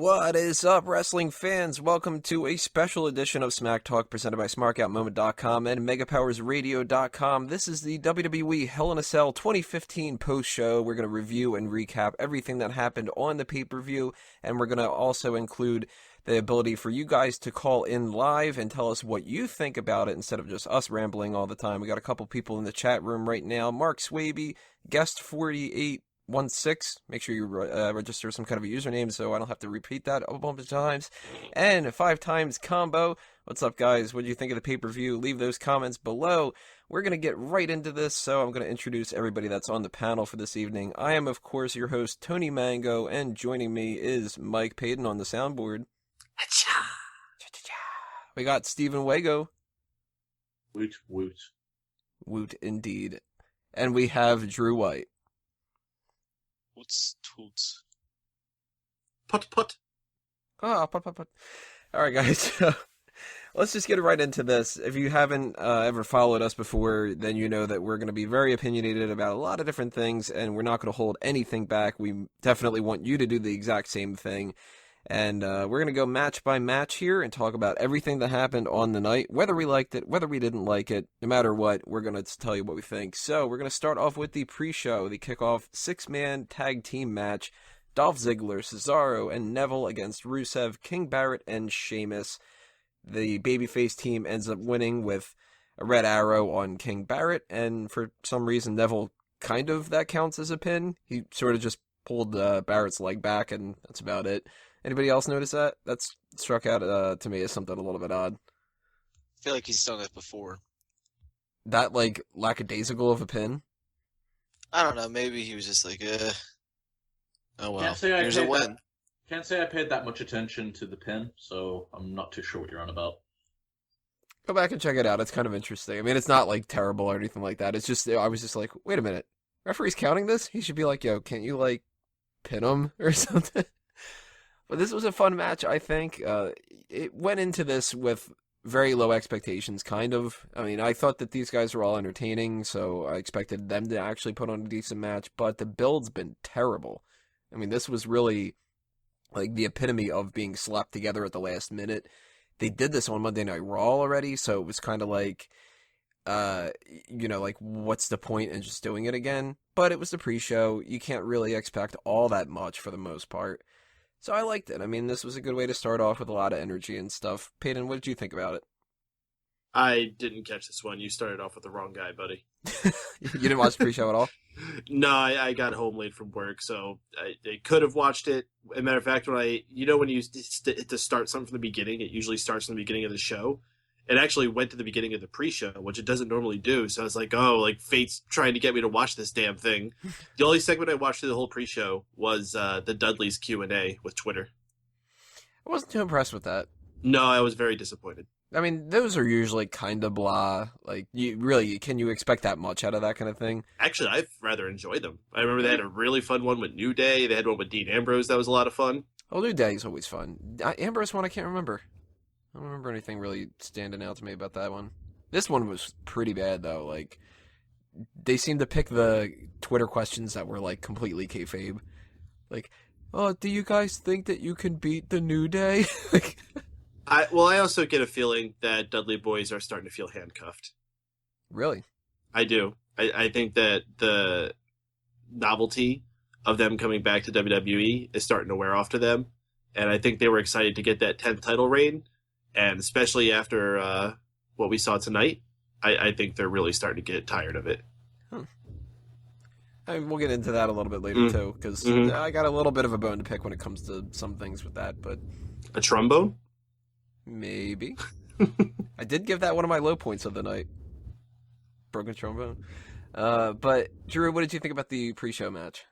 What is up, wrestling fans? Welcome to a special edition of Smack Talk presented by SmarkOutMoment.com and MegaPowersRadio.com. This is the WWE Hell in a Cell 2015 post-show. We're going to review and recap everything that happened on the pay-per-view, and we're going to also include the ability for you guys to call in live and tell us what you think about it instead of just us rambling all the time. We got a couple people in the chat room right now. Mark Swaby, guest 4816. Make sure you register some kind of a username so I don't have to repeat that a bunch of times. And 5 times combo. What's up, guys? What do you think of the pay-per-view? Leave those comments below. We're going to get right into this, so I'm going to introduce everybody that's on the panel for this evening. I am, of course, your host, Tony Mango, and joining me is Mike Payton on the soundboard. We got Steven Wago. Woot, woot. Woot, indeed. And we have Drew White. Toots, toots. Put, put. Oh, put. All right, guys. Let's just get right into this. If you haven't ever followed us before, then you know that we're going to be very opinionated about a lot of different things, and we're not going to hold anything back. We definitely want you to do the exact same thing. And we're going to go match by match here and talk about everything that happened on the night, whether we liked it, whether we didn't like it, no matter what, we're going to tell you what we think. So we're going to start off with the pre-show, the kickoff 6-man tag team match. Dolph Ziggler, Cesaro, and Neville against Rusev, King Barrett, and Sheamus. The babyface team ends up winning with a red arrow on King Barrett, and for some reason Neville that counts as a pin. He sort of just pulled Barrett's leg back, and that's about it. Anybody else notice that? That's struck out to me as something a little bit odd. I feel like he's done it before. That, lackadaisical of a pin? I don't know. Maybe he was just like, oh well, Can't say here's a win. Can't say I paid that much attention to the pin, so I'm not too sure what you're on about. Go back and check it out. It's kind of interesting. I mean, it's not, terrible or anything like that. It's just, I was just like, wait a minute. Referee's counting this? He should be like, yo, can't you, pin him or something? But this was a fun match, I think. It went into this with very low expectations, kind of. I mean, I thought that these guys were all entertaining, so I expected them to actually put on a decent match, but the build's been terrible. I mean, this was really, the epitome of being slapped together at the last minute. They did this on Monday Night Raw already, so it was kind of what's the point in just doing it again? But it was the pre-show. You can't really expect all that much for the most part. So I liked it. I mean, this was a good way to start off with a lot of energy and stuff. Peyton, what did you think about it? I didn't catch this one. You started off with the wrong guy, buddy. You didn't watch the pre-show at all? No, I got home late from work, so I could have watched it. As a matter of fact, when you to start something from the beginning, it usually starts from the beginning of the show. It actually went to the beginning of the pre-show, which it doesn't normally do. So I was like, fate's trying to get me to watch this damn thing. The only segment I watched through the whole pre-show was the Dudley's Q&A with Twitter. I wasn't too impressed with that. No, I was very disappointed. I mean, those are usually kind of blah. Can you expect that much out of that kind of thing? Actually, I've rather enjoyed them. I remember they had a really fun one with New Day. They had one with Dean Ambrose. That was a lot of fun. Oh, New Day is always fun. Ambrose one, I can't remember. I don't remember anything really standing out to me about that one. This one was pretty bad, though. They seemed to pick the Twitter questions that were, completely kayfabe. Do you guys think that you can beat the New Day? I also get a feeling that Dudley Boyz are starting to feel handcuffed. Really? I do. I think that the novelty of them coming back to WWE is starting to wear off to them. And I think they were excited to get that 10th title reign. And especially after what we saw tonight, I think they're really starting to get tired of it. I mean, we'll get into that a little bit later, too, because I got a little bit of a bone to pick when it comes to some things with that. But a trombone? Maybe. I did give that one of my low points of the night. Broken trombone. But, Drew, what did you think about the pre-show match?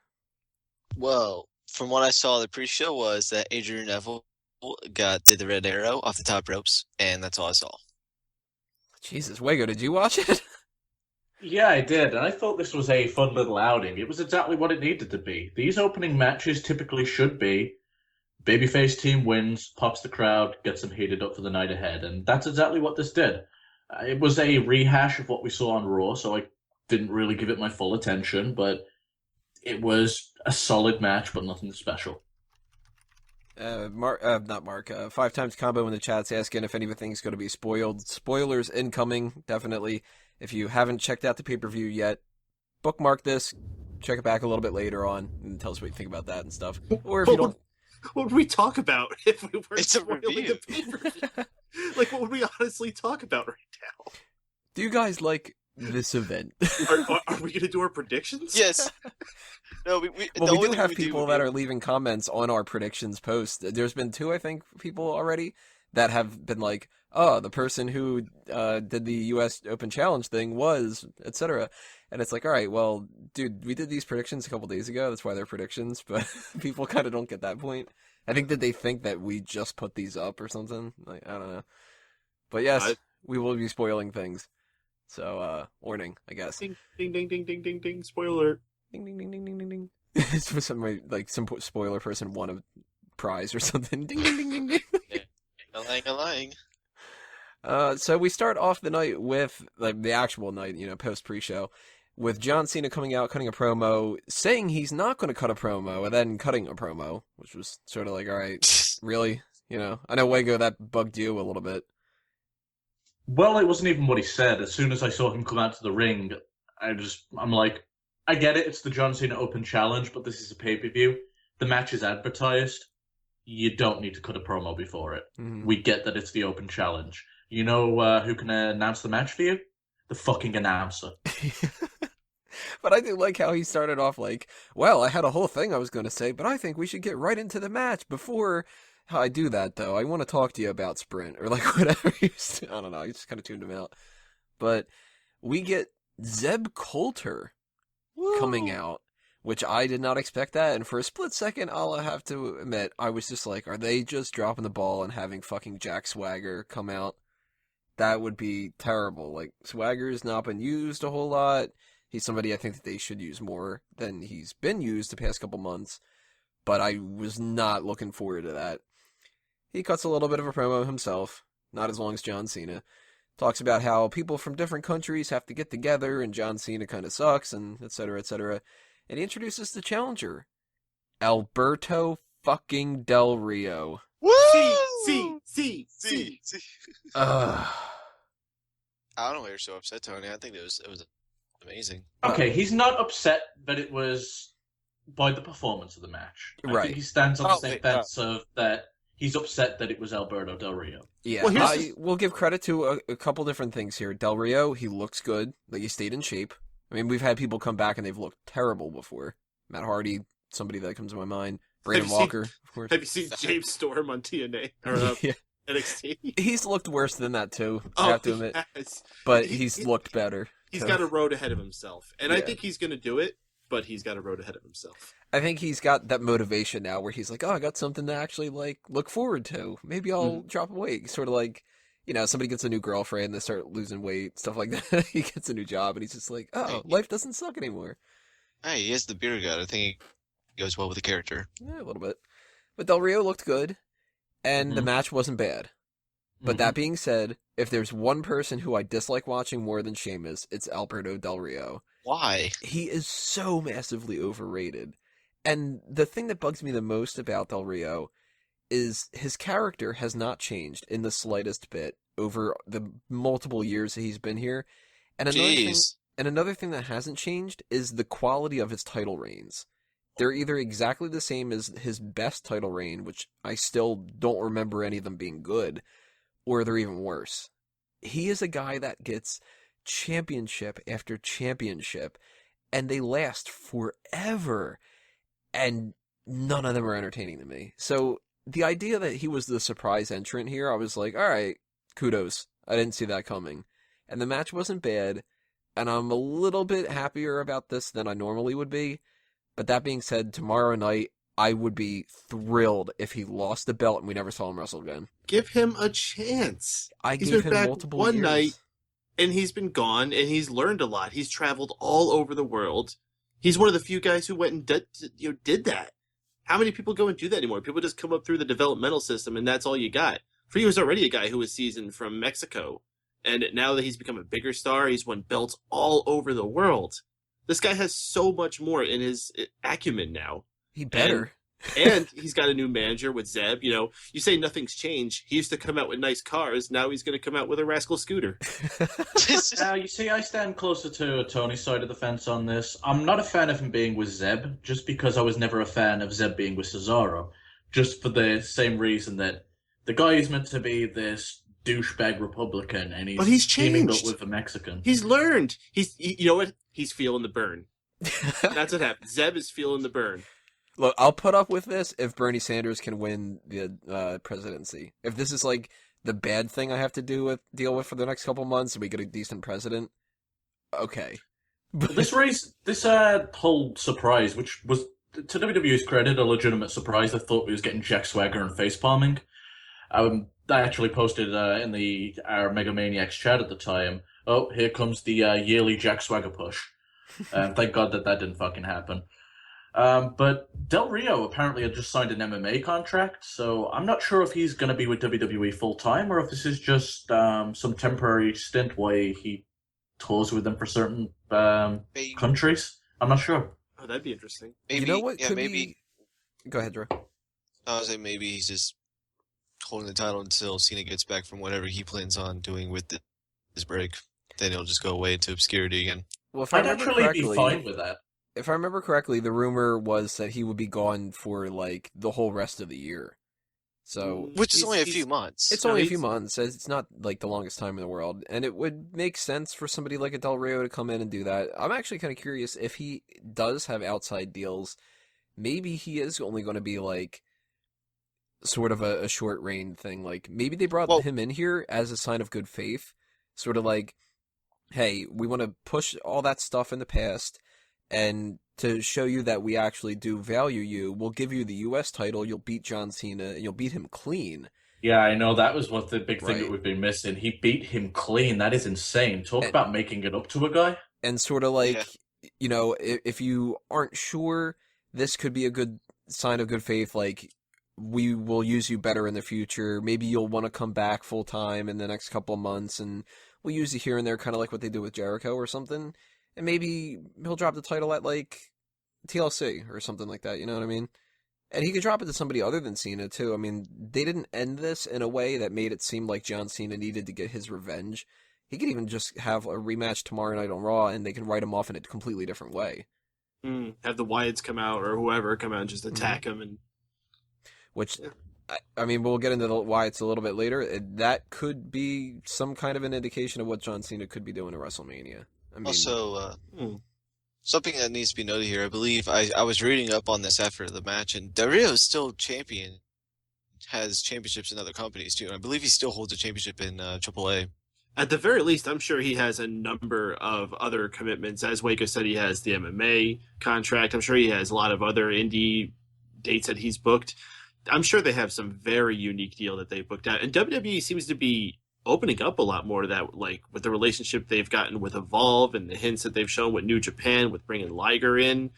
Well, from what I saw, the pre-show was that Adrian Neville did the red arrow off the top ropes, and that's all I saw. Jesus, Wago, did you watch it? Yeah, I did, and I thought this was a fun little outing. It was exactly what it needed to be. These opening matches typically should be babyface team wins, pops the crowd, gets them heated up for the night ahead, and that's exactly what this did. It was a rehash of what we saw on Raw, so I didn't really give it my full attention, but it was a solid match, but nothing special. Not Mark. 5 times combo in the chat's asking if anything's going to be spoiled. Spoilers incoming, definitely. If you haven't checked out the pay-per-view yet, bookmark this, check it back a little bit later on, and tell us what you think about that and stuff. Or if you don't... What would we talk about if we weren't It's a spoiling review. the pay-per-view? Like, what would we honestly talk about right now? Do you guys like this event? Are we going to do our predictions? Yes. No, we Well, we do have people that are leaving comments on our predictions post. There's been 2, I think, people already that have been like, oh, the person who did the U.S. Open Challenge thing was, etc. And it's like, all right, well, dude, we did these predictions a couple days ago. That's why they're predictions, but people kind of don't get that point. I think that they think that we just put these up or something. Like, I don't know. But yes, we will be spoiling things. So, warning, I guess. Ding, ding, ding, ding, ding, ding, ding. Spoiler. Ding, ding, ding, ding, ding, ding, ding. It's for some spoiler person won a prize or something. Ding, ding, ding, ding, ding. lying. So we start off the night with, like, the actual night, post pre-show, with John Cena coming out, cutting a promo, saying he's not going to cut a promo, and then cutting a promo, which was sort of like, all right, really? I know, Wago, that bugged you a little bit. Well, it wasn't even what he said. As soon as I saw him come out to the ring, I'm like, I get it, it's the John Cena Open Challenge, but this is a pay-per-view. The match is advertised. You don't need to cut a promo before it. Mm-hmm. We get that it's the Open Challenge. You know who can announce the match for you? The fucking announcer. But I do like how he started off like, well, I had a whole thing I was going to say, but I think we should get right into the match. Before I do that, though, I want to talk to you about Sprint, or like whatever. I don't know, I just kind of tuned him out. But we get Zeb Coulter coming out, which I did not expect that. And for a split second, I'll have to admit, I was just like, are they just dropping the ball and having fucking Jack Swagger come out? That would be terrible. Like, Swagger's not been used a whole lot. He's somebody I think that they should use more than he's been used the past couple months. But I was not looking forward to that. He cuts a little bit of a promo himself, not as long as John Cena. Talks about how people from different countries have to get together, and John Cena kind of sucks, and et cetera, et cetera. And he introduces the challenger, Alberto fucking Del Rio. Woo! See. I don't know why you're so upset, Tony. I think it was amazing. Okay, he's not upset that it was by the performance of the match. I Right. think he stands on the same fence of that he's upset that it was Alberto Del Rio. Yeah, Well, we'll give credit to a couple different things here. Del Rio, he looks good. Like, he stayed in shape. I mean, we've had people come back and they've looked terrible before. Matt Hardy, somebody that comes to my mind. Brandon Walker, of course. Have you seen James Storm on TNA or Yeah. NXT? He's looked worse than that, too, I have to admit. Yes. But he's looked better. He's so. got a road ahead of himself. And I Yeah. think he's going to do it, but he's got a road ahead of himself. I think he's got that motivation now where he's like, oh, I got something to actually, like, look forward to. Maybe I'll drop weight. Sort of like, somebody gets a new girlfriend, they start losing weight, stuff like that. He gets a new job, and he's just like, oh, life doesn't suck anymore. Hey, he has the beer gut. I think he goes well with the character. Yeah, a little bit. But Del Rio looked good, and the match wasn't bad. But that being said, if there's one person who I dislike watching more than Sheamus, it's Alberto Del Rio. Why? He is so massively overrated. And the thing that bugs me the most about Del Rio is his character has not changed in the slightest bit over the multiple years that he's been here. And another thing that hasn't changed is the quality of his title reigns. They're either exactly the same as his best title reign, which I still don't remember any of them being good, or they're even worse. He is a guy that gets championship after championship, and they last forever, and none of them are entertaining to me. So the idea that he was the surprise entrant here, I was like, all right, kudos. I didn't see that coming. And the match wasn't bad, and I'm a little bit happier about this than I normally would be. But that being said, tomorrow night, I would be thrilled if he lost the belt and we never saw him wrestle again. Give him a chance. He's been gave him back multiple one years. night, and he's been gone, and he's learned a lot. He's traveled all over the world. He's one of the few guys who went and did that. How many people go and do that anymore? People just come up through the developmental system, and that's all you got. For he was already a guy who was seasoned from Mexico, and now that he's become a bigger star, he's won belts all over the world. This guy has so much more in his acumen now. He better. And he's got a new manager with Zeb. You know, you say nothing's changed. He used to come out with nice cars. Now he's going to come out with a rascal scooter. Now, you see, I stand closer to Tony's side of the fence on this. I'm not a fan of him being with Zeb, just because I was never a fan of Zeb being with Cesaro. Just for the same reason that the guy is meant to be this douchebag Republican, and he's teaming up with a Mexican. He's learned. You know what? He's feeling the burn. That's what happened. Zeb is feeling the burn. Look, I'll put up with this if Bernie Sanders can win the presidency. If this is like the bad thing I have to deal with for the next couple months, and we get a decent president, okay. This whole surprise, which was to WWE's credit a legitimate surprise. I thought we was getting Jack Swagger and face palming. I actually posted in our Mega Maniacs chat at the time. Oh, here comes the yearly Jack Swagger push. Thank God that didn't fucking happen. But Del Rio apparently had just signed an MMA contract, so I'm not sure if he's going to be with WWE full-time or if this is just some temporary stint while he tours with them for certain countries. I'm not sure. Oh, that'd be interesting. Maybe, you know what? yeah, maybe. Go ahead, Drew. I was saying maybe he's just holding the title until Cena gets back from whatever he plans on doing with his break. Then he'll just go away into obscurity again. Well, if I I'd remember actually correctly, be fine with that. If I remember correctly, the rumor was that he would be gone for like the whole rest of the year. So, which is only a few months. It's only a few months. It's not like the longest time in the world, and it would make sense for somebody like a Del Rio to come in and do that. I'm actually kind of curious if he does have outside deals. Maybe he is only going to be like sort of a short reign thing. Like maybe they brought him in here as a sign of good faith, sort of like, hey, we want to push all that stuff in the past. And to show you that we actually do value you, we'll give you the U.S. title, you'll beat John Cena, and you'll beat him clean. Yeah, I know. That was what the big thing that we've been missing. He beat him clean. That is insane. Talk about making it up to a guy. And sort of like, you know, if you aren't sure, this could be a good sign of good faith, like, we will use you better in the future. Maybe you'll want to come back full-time in the next couple of months, and we'll use you here and there, kind of like what they do with Jericho or something. And maybe he'll drop the title at, like, TLC or something like that, you know what I mean? And he could drop it to somebody other than Cena, too. I mean, they didn't end this in a way that made it seem like John Cena needed to get his revenge. He could even just have a rematch tomorrow night on Raw, and they can write him off in a completely different way. Have the Wyatts come out, or whoever come out and just attack him. And which, I mean, we'll get into the Wyatts a little bit later. That could be some kind of an indication of what John Cena could be doing at WrestleMania. I mean, also, something that needs to be noted here, I believe, I was reading up on this after the match, and Del Rio is still champion, has championships in other companies too, and I believe he still holds a championship in AAA. At the very least, I'm sure he has a number of other commitments. As Waco said, he has the MMA contract. I'm sure he has a lot of other indie dates that he's booked. I'm sure they have some very unique deal that they've booked out, and WWE seems to be opening up a lot more to that, like with the relationship they've gotten with Evolve and the hints that they've shown with New Japan, with bringing Liger in.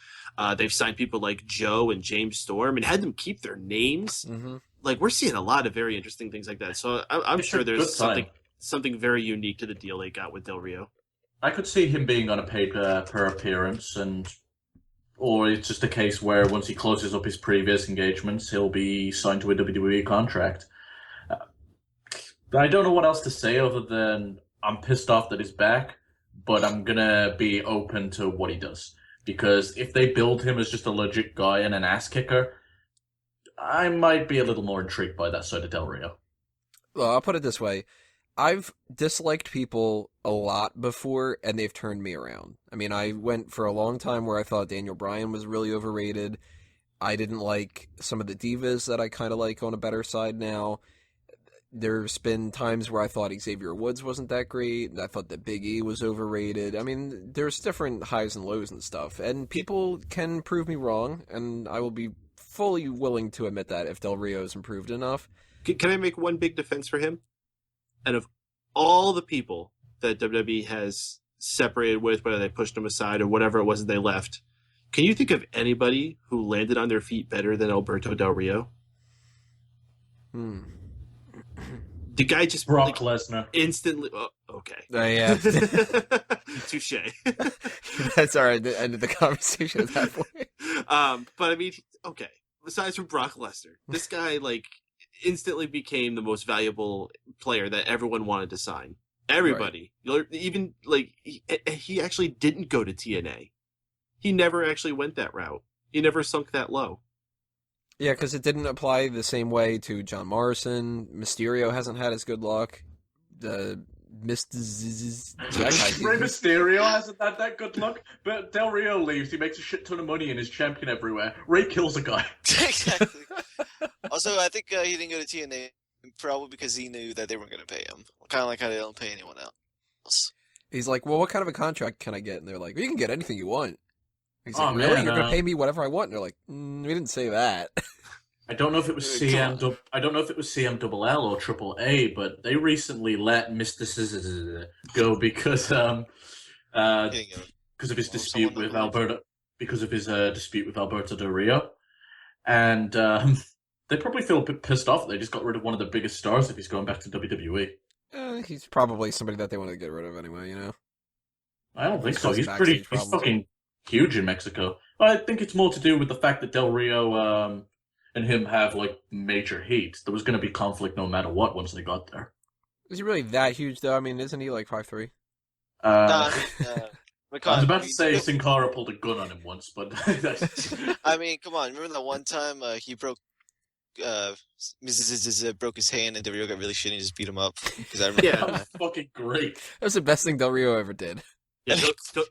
They've signed people like Joe and James Storm and had them keep their names. Mm-hmm. Like, we're seeing a lot of very interesting things like that. So I'm sure there's something very unique to the deal they got with Del Rio. I could see him being on a paid per appearance, or it's just a case where once he closes up his previous engagements, he'll be signed to a WWE contract. I don't know what else to say other than I'm pissed off that he's back, but I'm going to be open to what he does. Because if they build him as just a legit guy and an ass kicker, I might be a little more intrigued by that side of Del Rio. Well, I'll put it this way. I've disliked people a lot before, and they've turned me around. I mean, I went for a long time where I thought Daniel Bryan was really overrated. I didn't like some of the divas that I kind of like on a better side now. There's been times where I thought Xavier Woods wasn't that great. I thought that Big E was overrated. I mean, there's different highs and lows and stuff. And people can prove me wrong, and I will be fully willing to admit that if Del Rio is improved enough. Can I make one big defense for him? And of all the people that WWE has separated with, whether they pushed him aside or whatever it was that they left, can you think of anybody who landed on their feet better than Alberto Del Rio? The guy just Brock Lesnar instantly. Oh, okay. Yeah. Touche. That's all right. The end of the conversation at that point. But I mean, okay. aside from Brock Lesnar, this guy like instantly became the most valuable player that everyone wanted to sign. Everybody, even like he actually didn't go to TNA. He never actually went that route. He never sunk that low. Yeah, because it didn't apply the same way to John Morrison. Mysterio hasn't had as good luck. Rey Mysterio hasn't had that good luck, but Del Rio leaves. He makes a shit ton of money and is champion everywhere. Ray kills a guy. Exactly. Also, I think he didn't go to TNA probably because he knew that they weren't going to pay him. Kind of like how they don't pay anyone else. He's like, well, what kind of a contract can I get? And they're like, well, you can get anything you want. He's like, man, really? You're going to pay me whatever I want? And they're like, we didn't say that. I don't know if it was I don't know if it was CMLL or Triple A, but they recently let Mr. Scissors go because of his dispute with Alberto. Because of his dispute with Alberto Del Rio, and they probably feel a bit pissed off that they just got rid of one of the biggest stars if he's going back to WWE. He's probably somebody that they want to get rid of anyway. You know. I don't think so. He's fucking huge in Mexico. I think it's more to do with the fact that Del Rio and him have like major heat. There was going to be conflict no matter what once they got there. Is he really that huge though? I mean, isn't he like 5'3"? Nah, I was about to say Sin Cara pulled a gun on him once, but I mean, come on! Remember that one time he broke his hand and Del Rio got really shitty and just beat him up? Because I remember that was fucking great. That was the best thing Del Rio ever did. Yeah,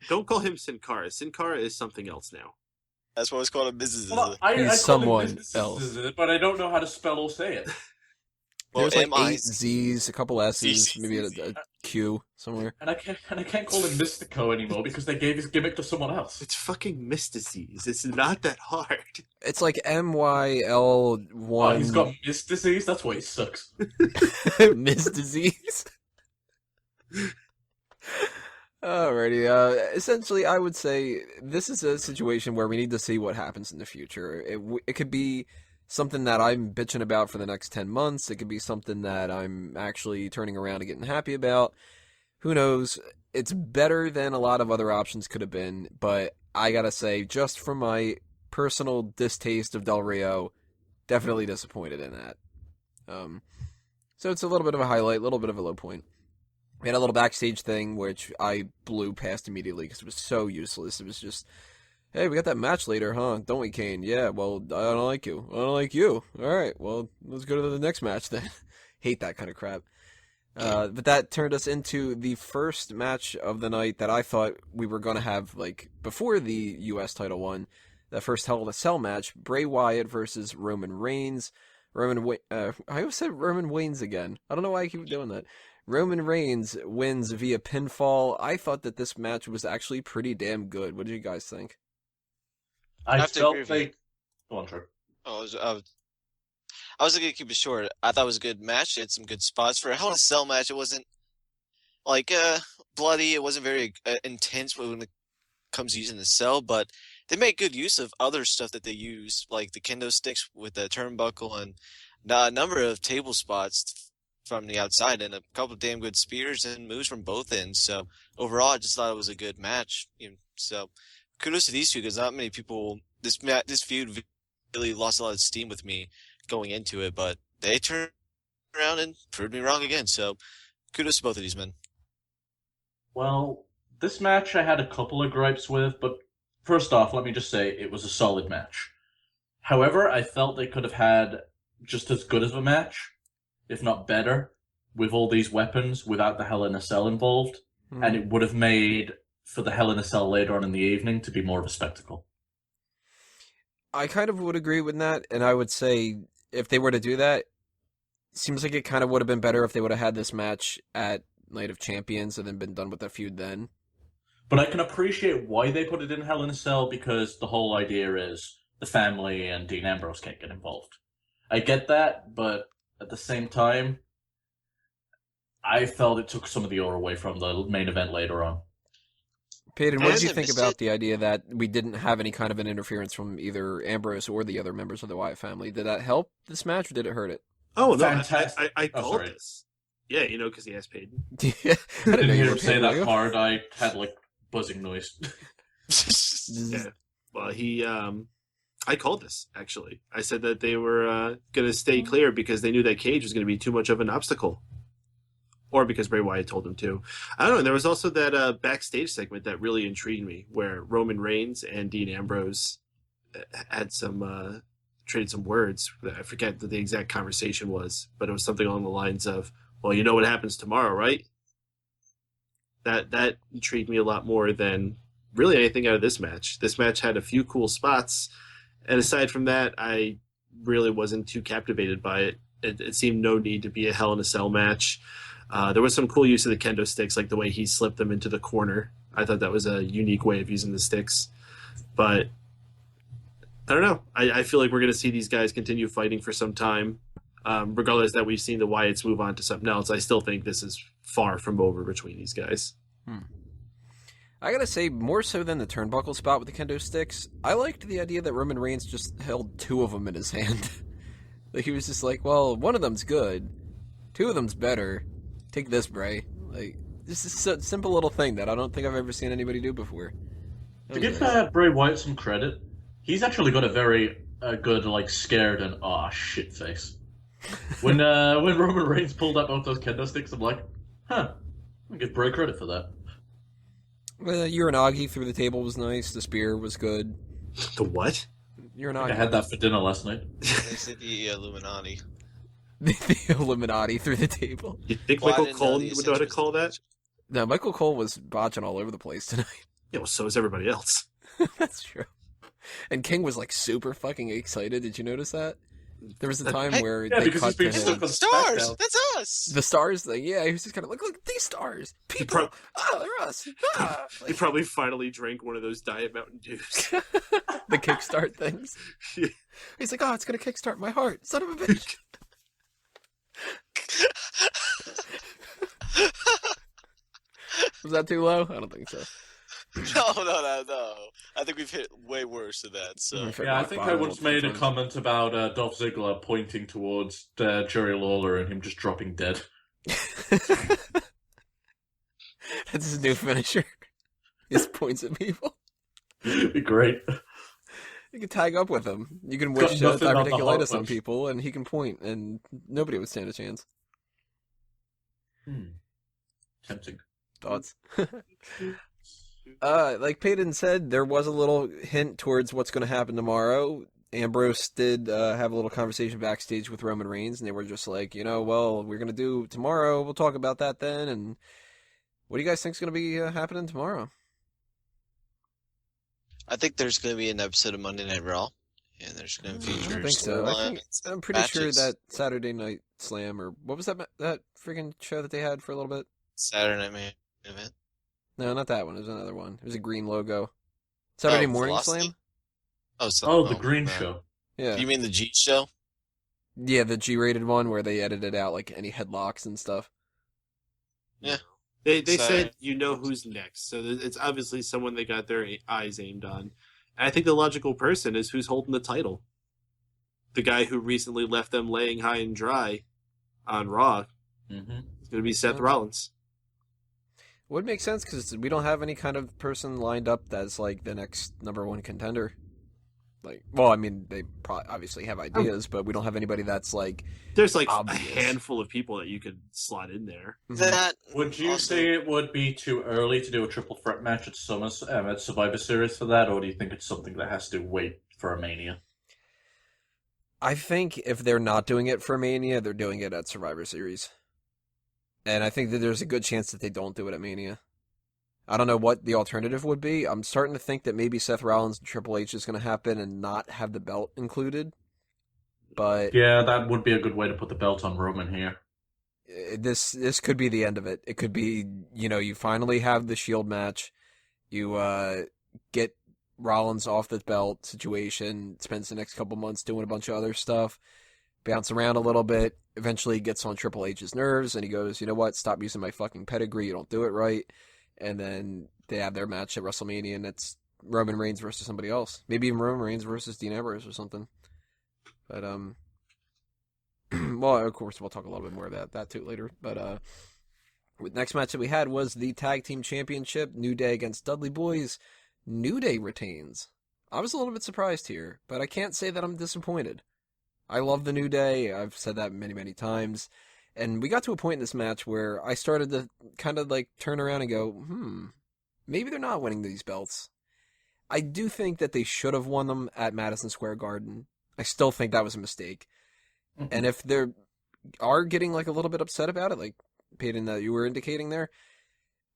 don't call him Sin Cara. Sin Cara is something else now. That's what I was called him. He's someone else. But I don't know how to spell or say it. Well, there's like 8 Z's, a couple S's, maybe a Q somewhere. And I can't call him Mystico anymore because they gave his gimmick to someone else. It's fucking Mystices. It's not that hard. It's like MYL1. Oh, he's got Mist disease? That's why he sucks. Mist disease? Alrighty, essentially I would say this is a situation where we need to see what happens in the future. It could be something that I'm bitching about for the next 10 months. It could be something that I'm actually turning around and getting happy about. Who knows? It's better than a lot of other options could have been, but I gotta say, just from my personal distaste of Del Rio, definitely disappointed in that. So it's a little bit of a highlight, a little bit of a low point. We had a little backstage thing, which I blew past immediately because it was so useless. It was just, hey, we got that match later, huh? Don't we, Kane? Yeah, well, I don't like you. I don't like you. All right, well, let's go to the next match then. Hate that kind of crap. But that turned us into the first match of the night that I thought we were going to have, like, before the U.S. title one. The first Hell in a Cell match, Bray Wyatt versus Roman Reigns. I always said Roman Waynes again. I don't know why I keep doing that. Roman Reigns wins via pinfall. I thought that this match was actually pretty damn good. What did you guys think? I felt like... Go on, Trey. I was going to keep it short. I thought it was a good match. It had some good spots. For a Hell in a Cell match, it wasn't like bloody. It wasn't very intense when it comes to using the cell, but they made good use of other stuff that they use, like the kendo sticks with the turnbuckle and a number of table spots from the outside and a couple of damn good spears and moves from both ends. So overall, I just thought it was a good match. So kudos to these two because not many people. This feud really lost a lot of steam with me going into it, but they turned around and proved me wrong again. So kudos to both of these men. Well, this match I had a couple of gripes with, but first off, let me just say it was a solid match. However, I felt they could have had just as good of a match, if not better, with all these weapons without the Hell in a Cell involved, and it would have made for the Hell in a Cell later on in the evening to be more of a spectacle. I kind of would agree with that, and I would say if they were to do that, it seems like it kind of would have been better if they would have had this match at Night of Champions and then been done with the feud then. But I can appreciate why they put it in Hell in a Cell because the whole idea is the family and Dean Ambrose can't get involved. I get that, but at the same time, I felt it took some of the aura away from the main event later on. Peyton, what did you think about the idea that we didn't have any kind of an interference from either Ambrose or the other members of the Wyatt family? Did that help this match or did it hurt it? Oh, no, fantastic. I called this. Yeah, because he has paid. Yeah, I didn't hear him say that hard. I had, buzzing noise. Yeah. Well, he... I called this, actually. I said that they were going to stay clear because they knew that Cage was going to be too much of an obstacle. Or because Bray Wyatt told him to. I don't know. There was also that backstage segment that really intrigued me, where Roman Reigns and Dean Ambrose had traded some words. I forget what the exact conversation was, but it was something along the lines of, well, you know what happens tomorrow, right? That intrigued me a lot more than really anything out of this match. This match had a few cool spots, and aside from that, I really wasn't too captivated by it. It seemed no need to be a Hell in a Cell match. There was some cool use of the kendo sticks, like the way he slipped them into the corner. I thought that was a unique way of using the sticks. But I don't know. I feel like we're going to see these guys continue fighting for some time. Regardless that we've seen the Wyatts move on to something else, I still think this is far from over between these guys. I gotta say, more so than the turnbuckle spot with the kendo sticks, I liked the idea that Roman Reigns just held two of them in his hand. Like, he was just like, well, one of them's good, two of them's better. Take this, Bray. Like, this is a simple little thing that I don't think I've ever seen anybody do before. To give Bray Wyatt some credit, he's actually got a very good, like, scared and shit face. When Roman Reigns pulled out both those kendo sticks, I'm like, I'll give Bray credit for that. Uranagi through the table was nice. The spear was good. The what? Uranagi. I had that for dinner last night. They said the Illuminati. The Illuminati through the table. You think Michael Cole would know how to call that? No, Michael Cole was botching all over the place tonight. Yeah, well, so is everybody else. That's true. And King was like super fucking excited. Did you notice that? There was a time where they cut to him. Stars! That's us! The stars thing, yeah, he was just kind of like, look at these stars! People! They're us! He probably finally drank one of those Diet Mountain Dews. The kickstart things. Yeah. He's like, it's gonna kickstart my heart, son of a bitch! Was that too low? I don't think so. No. I think we've hit way worse than that. So yeah, I think I once made a comment about Dolph Ziggler pointing towards Jerry Lawler and him just dropping dead. That's his new finisher. He just points at people. It'd be great. You can tag up with him. You can wish diverticulitis on people, and he can point, and nobody would stand a chance. Tempting. Thoughts? Like Peyton said, there was a little hint towards what's going to happen tomorrow. Ambrose did have a little conversation backstage with Roman Reigns, and they were just like, well, we're going to do tomorrow. We'll talk about that then. And what do you guys think is going to be happening tomorrow? I think there's going to be an episode of Monday Night Raw, and there's going to feature. I think so. I'm pretty sure that Saturday Night Slam, or what was that freaking show that they had for a little bit? Saturday Night Main Event. No, not that one. It was another one. It was a green logo. Saturday Morning Velocity? Slam? Oh, the Green Show. Yeah. You mean the G Show? Yeah, the G-rated one where they edited out like any headlocks and stuff. Yeah. They said who's next, so it's obviously someone they got their eyes aimed on. And I think the logical person is who's holding the title. The guy who recently left them laying high and dry on Raw. Mm-hmm. It's going to be Seth Rollins. Would make sense because we don't have any kind of person lined up that's like the next number one contender. Like, well, I mean, they obviously have ideas, but we don't have anybody that's like. There's like obvious. A handful of people that you could slot in there. Would you say it would be too early to do a triple threat match at at Survivor Series for that, or do you think it's something that has to wait for a Mania? I think if they're not doing it for Mania, they're doing it at Survivor Series. And I think that there's a good chance that they don't do it at Mania. I don't know what the alternative would be. I'm starting to think that maybe Seth Rollins and Triple H is going to happen and not have the belt included. But yeah, that would be a good way to put the belt on Roman here. This could be the end of it. It could be, you finally have the Shield match. You get Rollins off the belt situation, spends the next couple months doing a bunch of other stuff, bounce around a little bit, eventually gets on Triple H's nerves, and he goes, you know what, stop using my fucking pedigree, you don't do it right. And then they have their match at WrestleMania, and it's Roman Reigns versus somebody else. Maybe even Roman Reigns versus Dean Ambrose or something. But, well, of course, we'll talk a little bit more about that too later. But, the next match that we had was the Tag Team Championship, New Day against Dudley Boyz. New Day retains. I was a little bit surprised here, but I can't say that I'm disappointed. I love the New Day. I've said that many, many times. And we got to a point in this match where I started to kind of like turn around and go, maybe they're not winning these belts. I do think that they should have won them at Madison Square Garden. I still think that was a mistake. Mhm. And if they are getting like a little bit upset about it, like Peyton that you were indicating there,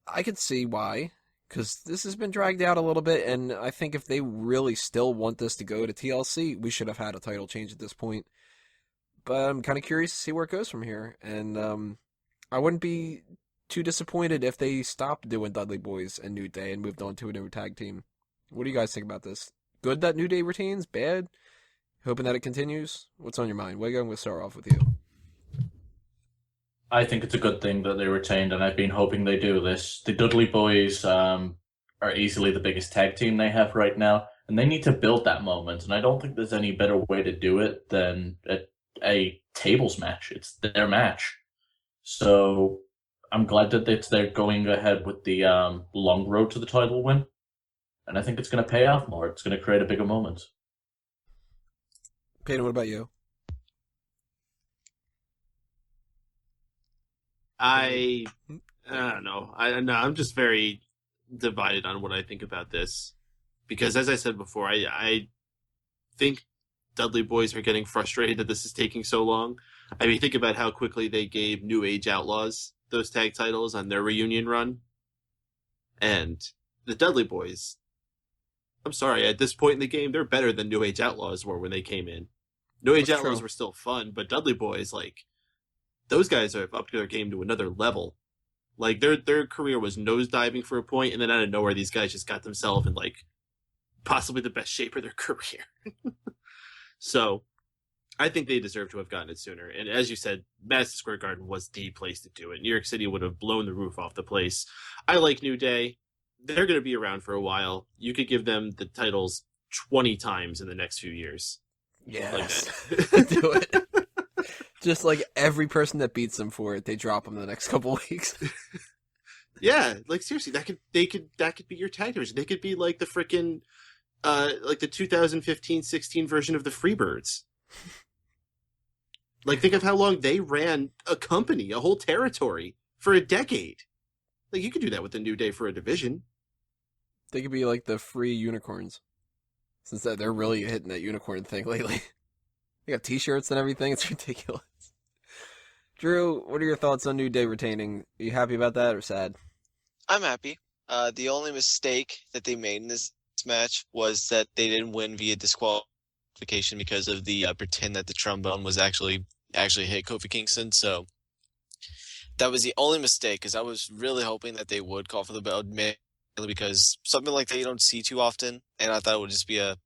I could see why. Because this has been dragged out a little bit, and I think if they really still want this to go to TLC, we should have had a title change at this point. But I'm kind of curious to see where it goes from here, and I wouldn't be too disappointed if they stopped doing Dudley Boyz and New Day and moved on to a new tag team. What do you guys think about this? Good that New Day retains? Bad? Hoping that it continues? What's on your mind? Wiggo, I'm going to start off with you. I think it's a good thing that they retained, and I've been hoping they do this. The Dudley Boys are easily the biggest tag team they have right now, and they need to build that moment. And I don't think there's any better way to do it than a tables match. It's their match. So I'm glad that they're going ahead with the long road to the title win, and I think it's going to pay off more. It's going to create a bigger moment. Peyton, what about you? I don't know. I'm just very divided on what I think about this, because as I said before, I think Dudley Boys are getting frustrated that this is taking so long. I mean, think about how quickly they gave New Age Outlaws those tag titles on their reunion run, and the Dudley Boys. I'm sorry, at this point in the game, they're better than New Age Outlaws were when they came in. New Age That's Outlaws true. were still fun, but Dudley Boys, like, those guys are up to their game to another level. Like their career was nosediving for a point, and then out of nowhere, these guys just got themselves in like possibly the best shape of their career. So I think they deserve to have gotten it sooner. And as you said, Madison Square Garden was the place to do it. New York City would have blown the roof off the place. I like New Day. They're going to be around for a while. You could give them the titles 20 times in the next few years. Yes. Like Do it. Just like every person that beats them for it, they drop them the next couple weeks. Yeah, like seriously, that could be your tag division. They could be like the freaking like the 2015-16 version of the Freebirds. Like, think of how long they ran a company, a whole territory for a decade. Like, you could do that with the New Day for a division. They could be like the free unicorns. Since they're really hitting that unicorn thing lately. They got t-shirts and everything. It's ridiculous. Drew, what are your thoughts on New Day retaining? Are you happy about that or sad? I'm happy. The only mistake that they made in this match was that they didn't win via disqualification because of the pretend that the trombone was actually hit Kofi Kingston. So that was the only mistake, because I was really hoping that they would call for the belt, mainly because something like that you don't see too often, and I thought it would just be a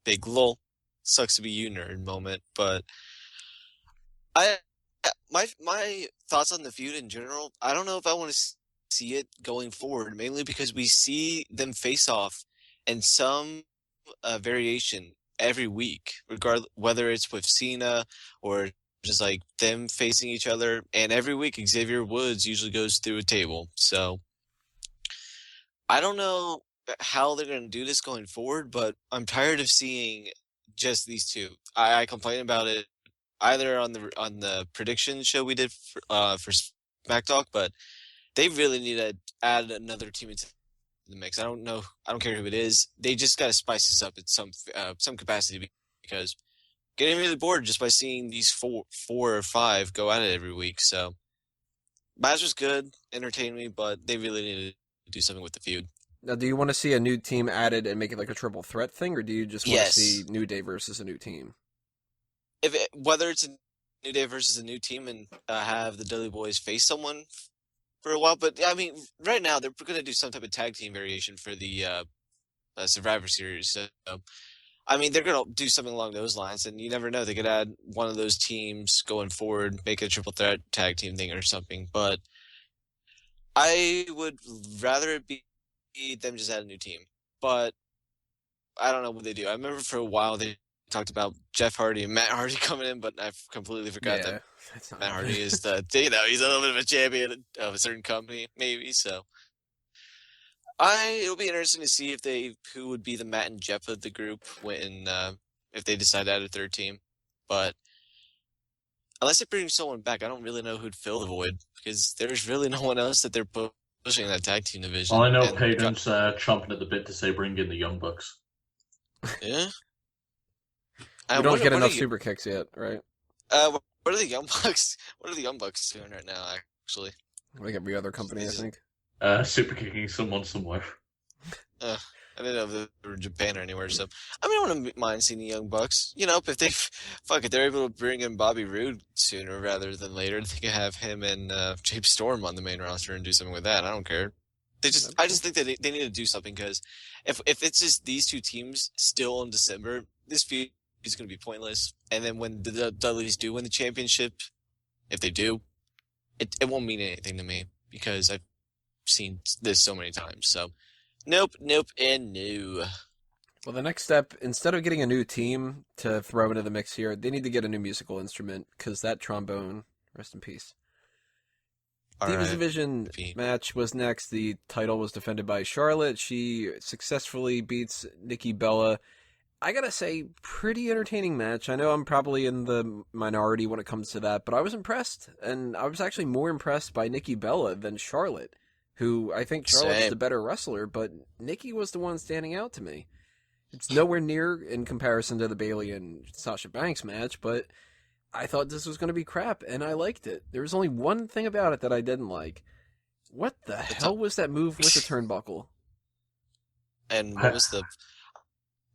big lull. Sucks to be you nerd moment, but my thoughts on the feud in general, I don't know if I want to see it going forward, mainly because we see them face off in some variation every week, regardless whether it's with Cena or just like them facing each other, and every week Xavier Woods usually goes through a table. So I don't know how they're going to do this going forward, but I'm tired of seeing just these two. I complain about it either on the prediction show we did for Smack Talk, but they really need to add another team into the mix. I don't care who it is. They just got to spice this up in some capacity, because getting really bored just by seeing these four or five go at it every week. So match was good, entertained me, but they really need to do something with the feud. Now, do you want to see a new team added and make it like a triple threat thing, or do you just want Yes. to see New Day versus a new team? Whether it's a New Day versus a new team and have the Dudley Boys face someone for a while, but I mean, right now they're going to do some type of tag team variation for the Survivor Series. So, I mean, they're going to do something along those lines, and you never know. They could add one of those teams going forward, make it a triple threat tag team thing or something. But I would rather it be them just add a new team. But I don't know what they do. I remember for a while they talked about Jeff Hardy and Matt Hardy coming in, but I completely forgot that that's not Matt Hardy happening. is he's a little bit of a champion of a certain company, maybe. So It'll be interesting to see who would be the Matt and Jeff of the group when if they decide to add a third team. But unless they bring someone back, I don't really know who'd fill the void because there's really no one else that they're pushing in that tag team division. Well, I know Pagan's chomping at the bit to say bring in the Young Bucks. Yeah. We don't get enough super kicks yet, right? What are the Young Bucks? What are the Young Bucks doing right now? Actually, like every other company, I think. Super kicking someone somewhere. I didn't know if they were in Japan or anywhere. So I mean, I wouldn't mind seeing the Young Bucks. You know, if they're able to bring in Bobby Roode sooner rather than later, they can have him and James Storm on the main roster and do something with that. I don't care. I just think that they need to do something because if it's just these two teams still in December, this feud is going to be pointless. And then when the Dudleys do win the championship, if they do, it won't mean anything to me because I've seen this so many times. So, nope, and no. Well, the next step, instead of getting a new team to throw into the mix here, they need to get a new musical instrument because that trombone, rest in peace. Divas Division match was next. The title was defended by Charlotte. She successfully beats Nikki Bella. I gotta say, pretty entertaining match. I know I'm probably in the minority when it comes to that, but I was impressed. And I was actually more impressed by Nikki Bella than Charlotte, who I think Charlotte's the better wrestler, but Nikki was the one standing out to me. It's nowhere near in comparison to the Bayley and Sasha Banks match, but I thought this was going to be crap, and I liked it. There was only one thing about it that I didn't like. What the hell was that move with the turnbuckle? And what was the...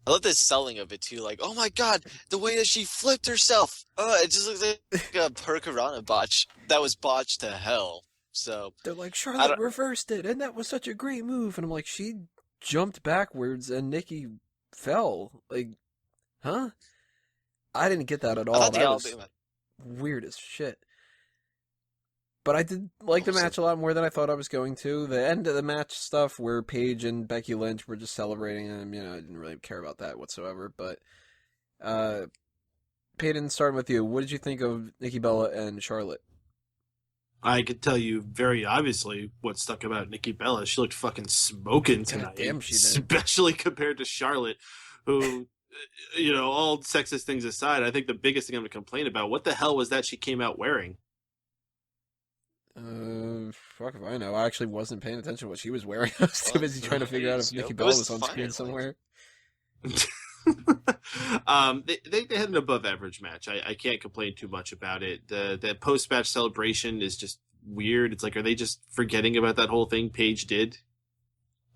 I love the selling of it, too. Like, oh my god, the way that she flipped herself. It just looks like a Hurricanrana botch. That was botched to hell. So they're like, Charlotte reversed it, and that was such a great move. And I'm like, she jumped backwards, and Nikki fell. Like, huh? I didn't get that at all. That was weird as shit. But I did like the match a lot more than I thought I was going to. The end of the match stuff where Paige and Becky Lynch were just celebrating him, you know, I didn't really care about that whatsoever. But Peyton, starting with you, what did you think of Nikki Bella and Charlotte? I could tell you very obviously what stuck about Nikki Bella. She looked fucking smoking tonight. Damn, she did. Especially compared to Charlotte, who... You know, all sexist things aside, I think the biggest thing I'm going to complain about, what the hell was that she came out wearing? Fuck if I know. I actually wasn't paying attention to what she was wearing. I was too busy trying to figure out if Nikki Bella was on screen somewhere. They had an above average match. I can't complain too much about it. The post match celebration is just weird. It's like, are they just forgetting about that whole thing Paige did?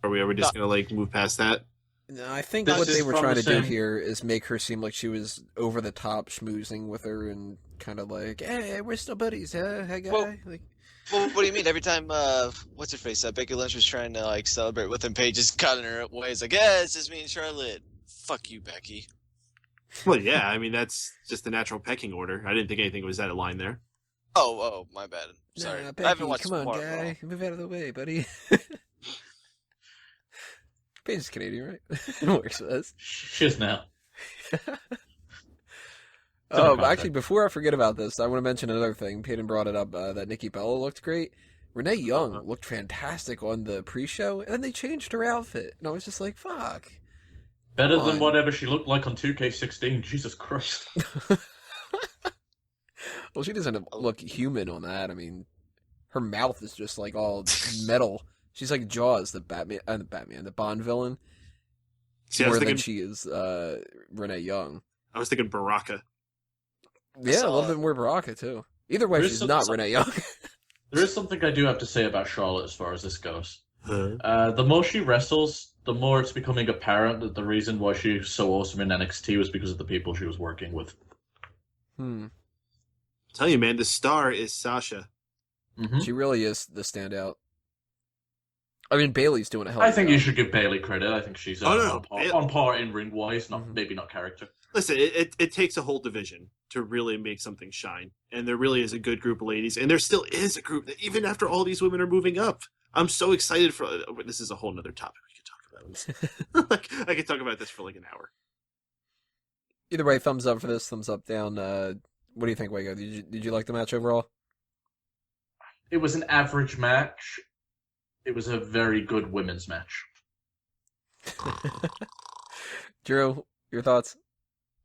Are we just going to like move past that? No, I think what they were trying to do here is make her seem like she was over the top schmoozing with her and kind of like, hey, we're still buddies, huh? Hey, guy. Well, what do you mean? Every time, what's her face? Becky Lynch was trying to like celebrate with him, Paige just got in her way. It's like, yeah, it's just me and Charlotte. Fuck you, Becky. Well, yeah, I mean that's just the natural pecking order. I didn't think anything was out of line there. Oh, my bad. Sorry, Becky, I haven't watched. Come on, guy, move out of the way, buddy. Paige's Canadian, right? It works for us. She is now. Actually, before I forget about this, I want to mention another thing. Peyton brought it up that Nikki Bella looked great. Renee Young looked fantastic on the pre-show, and then they changed her outfit, and I was just like, fuck. Better than whatever she looked like on 2K16. Jesus Christ. Well, she doesn't look human on that. I mean, her mouth is just like all metal. She's like Jaws, the Bond villain. See, more than she is Renee Young. I was thinking Baraka. Yeah, a little bit more Baraka, too. Either way, she's not Renee Young. There is something I do have to say about Charlotte as far as this goes. The more she wrestles, the more it's becoming apparent that the reason why she's so awesome in NXT was because of the people she was working with. Tell you, man, the star is Sasha. Mm-hmm. She really is the standout. I mean, Bayley's doing a hell of a job. I think you should give Bayley credit. I think she's on par in ring-wise, maybe not character. Listen, it takes a whole division to really make something shine. And there really is a good group of ladies. And there still is a group that even after all these women are moving up. I'm so excited for... This is a whole nother topic we could talk about. I could talk about this for like an hour. Either way, thumbs up for this, thumbs up, down. What do you think, Wago? Did you like the match overall? It was an average match. It was a very good women's match. Drew, your thoughts?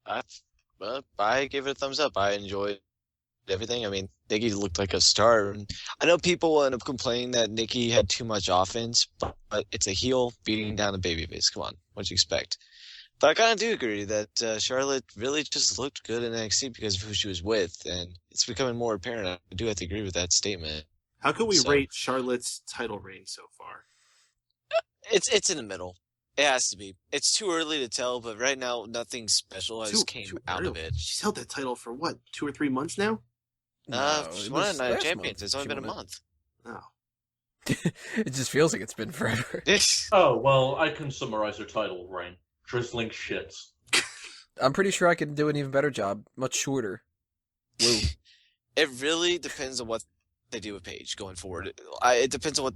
I gave it a thumbs up. I enjoyed everything. I mean, Nikki looked like a star. And I know people will end up complaining that Nikki had too much offense, but it's a heel beating down a babyface. Come on, what'd you expect? But I kind of do agree that Charlotte really just looked good in NXT because of who she was with, and it's becoming more apparent. I do have to agree with that statement. How can we rate Charlotte's title reign so far? It's in the middle. It has to be. It's too early to tell, but right now nothing special has came out of it. She's held that title for what, 2 or 3 months now? She's one of the 9 champions. It's only been a month. Oh. It just feels like it's been forever. Oh, well, I can summarize her title reign. Drizzling shits. I'm pretty sure I could do an even better job. Much shorter. Woo. It really depends on what they do with Paige going forward. It depends on what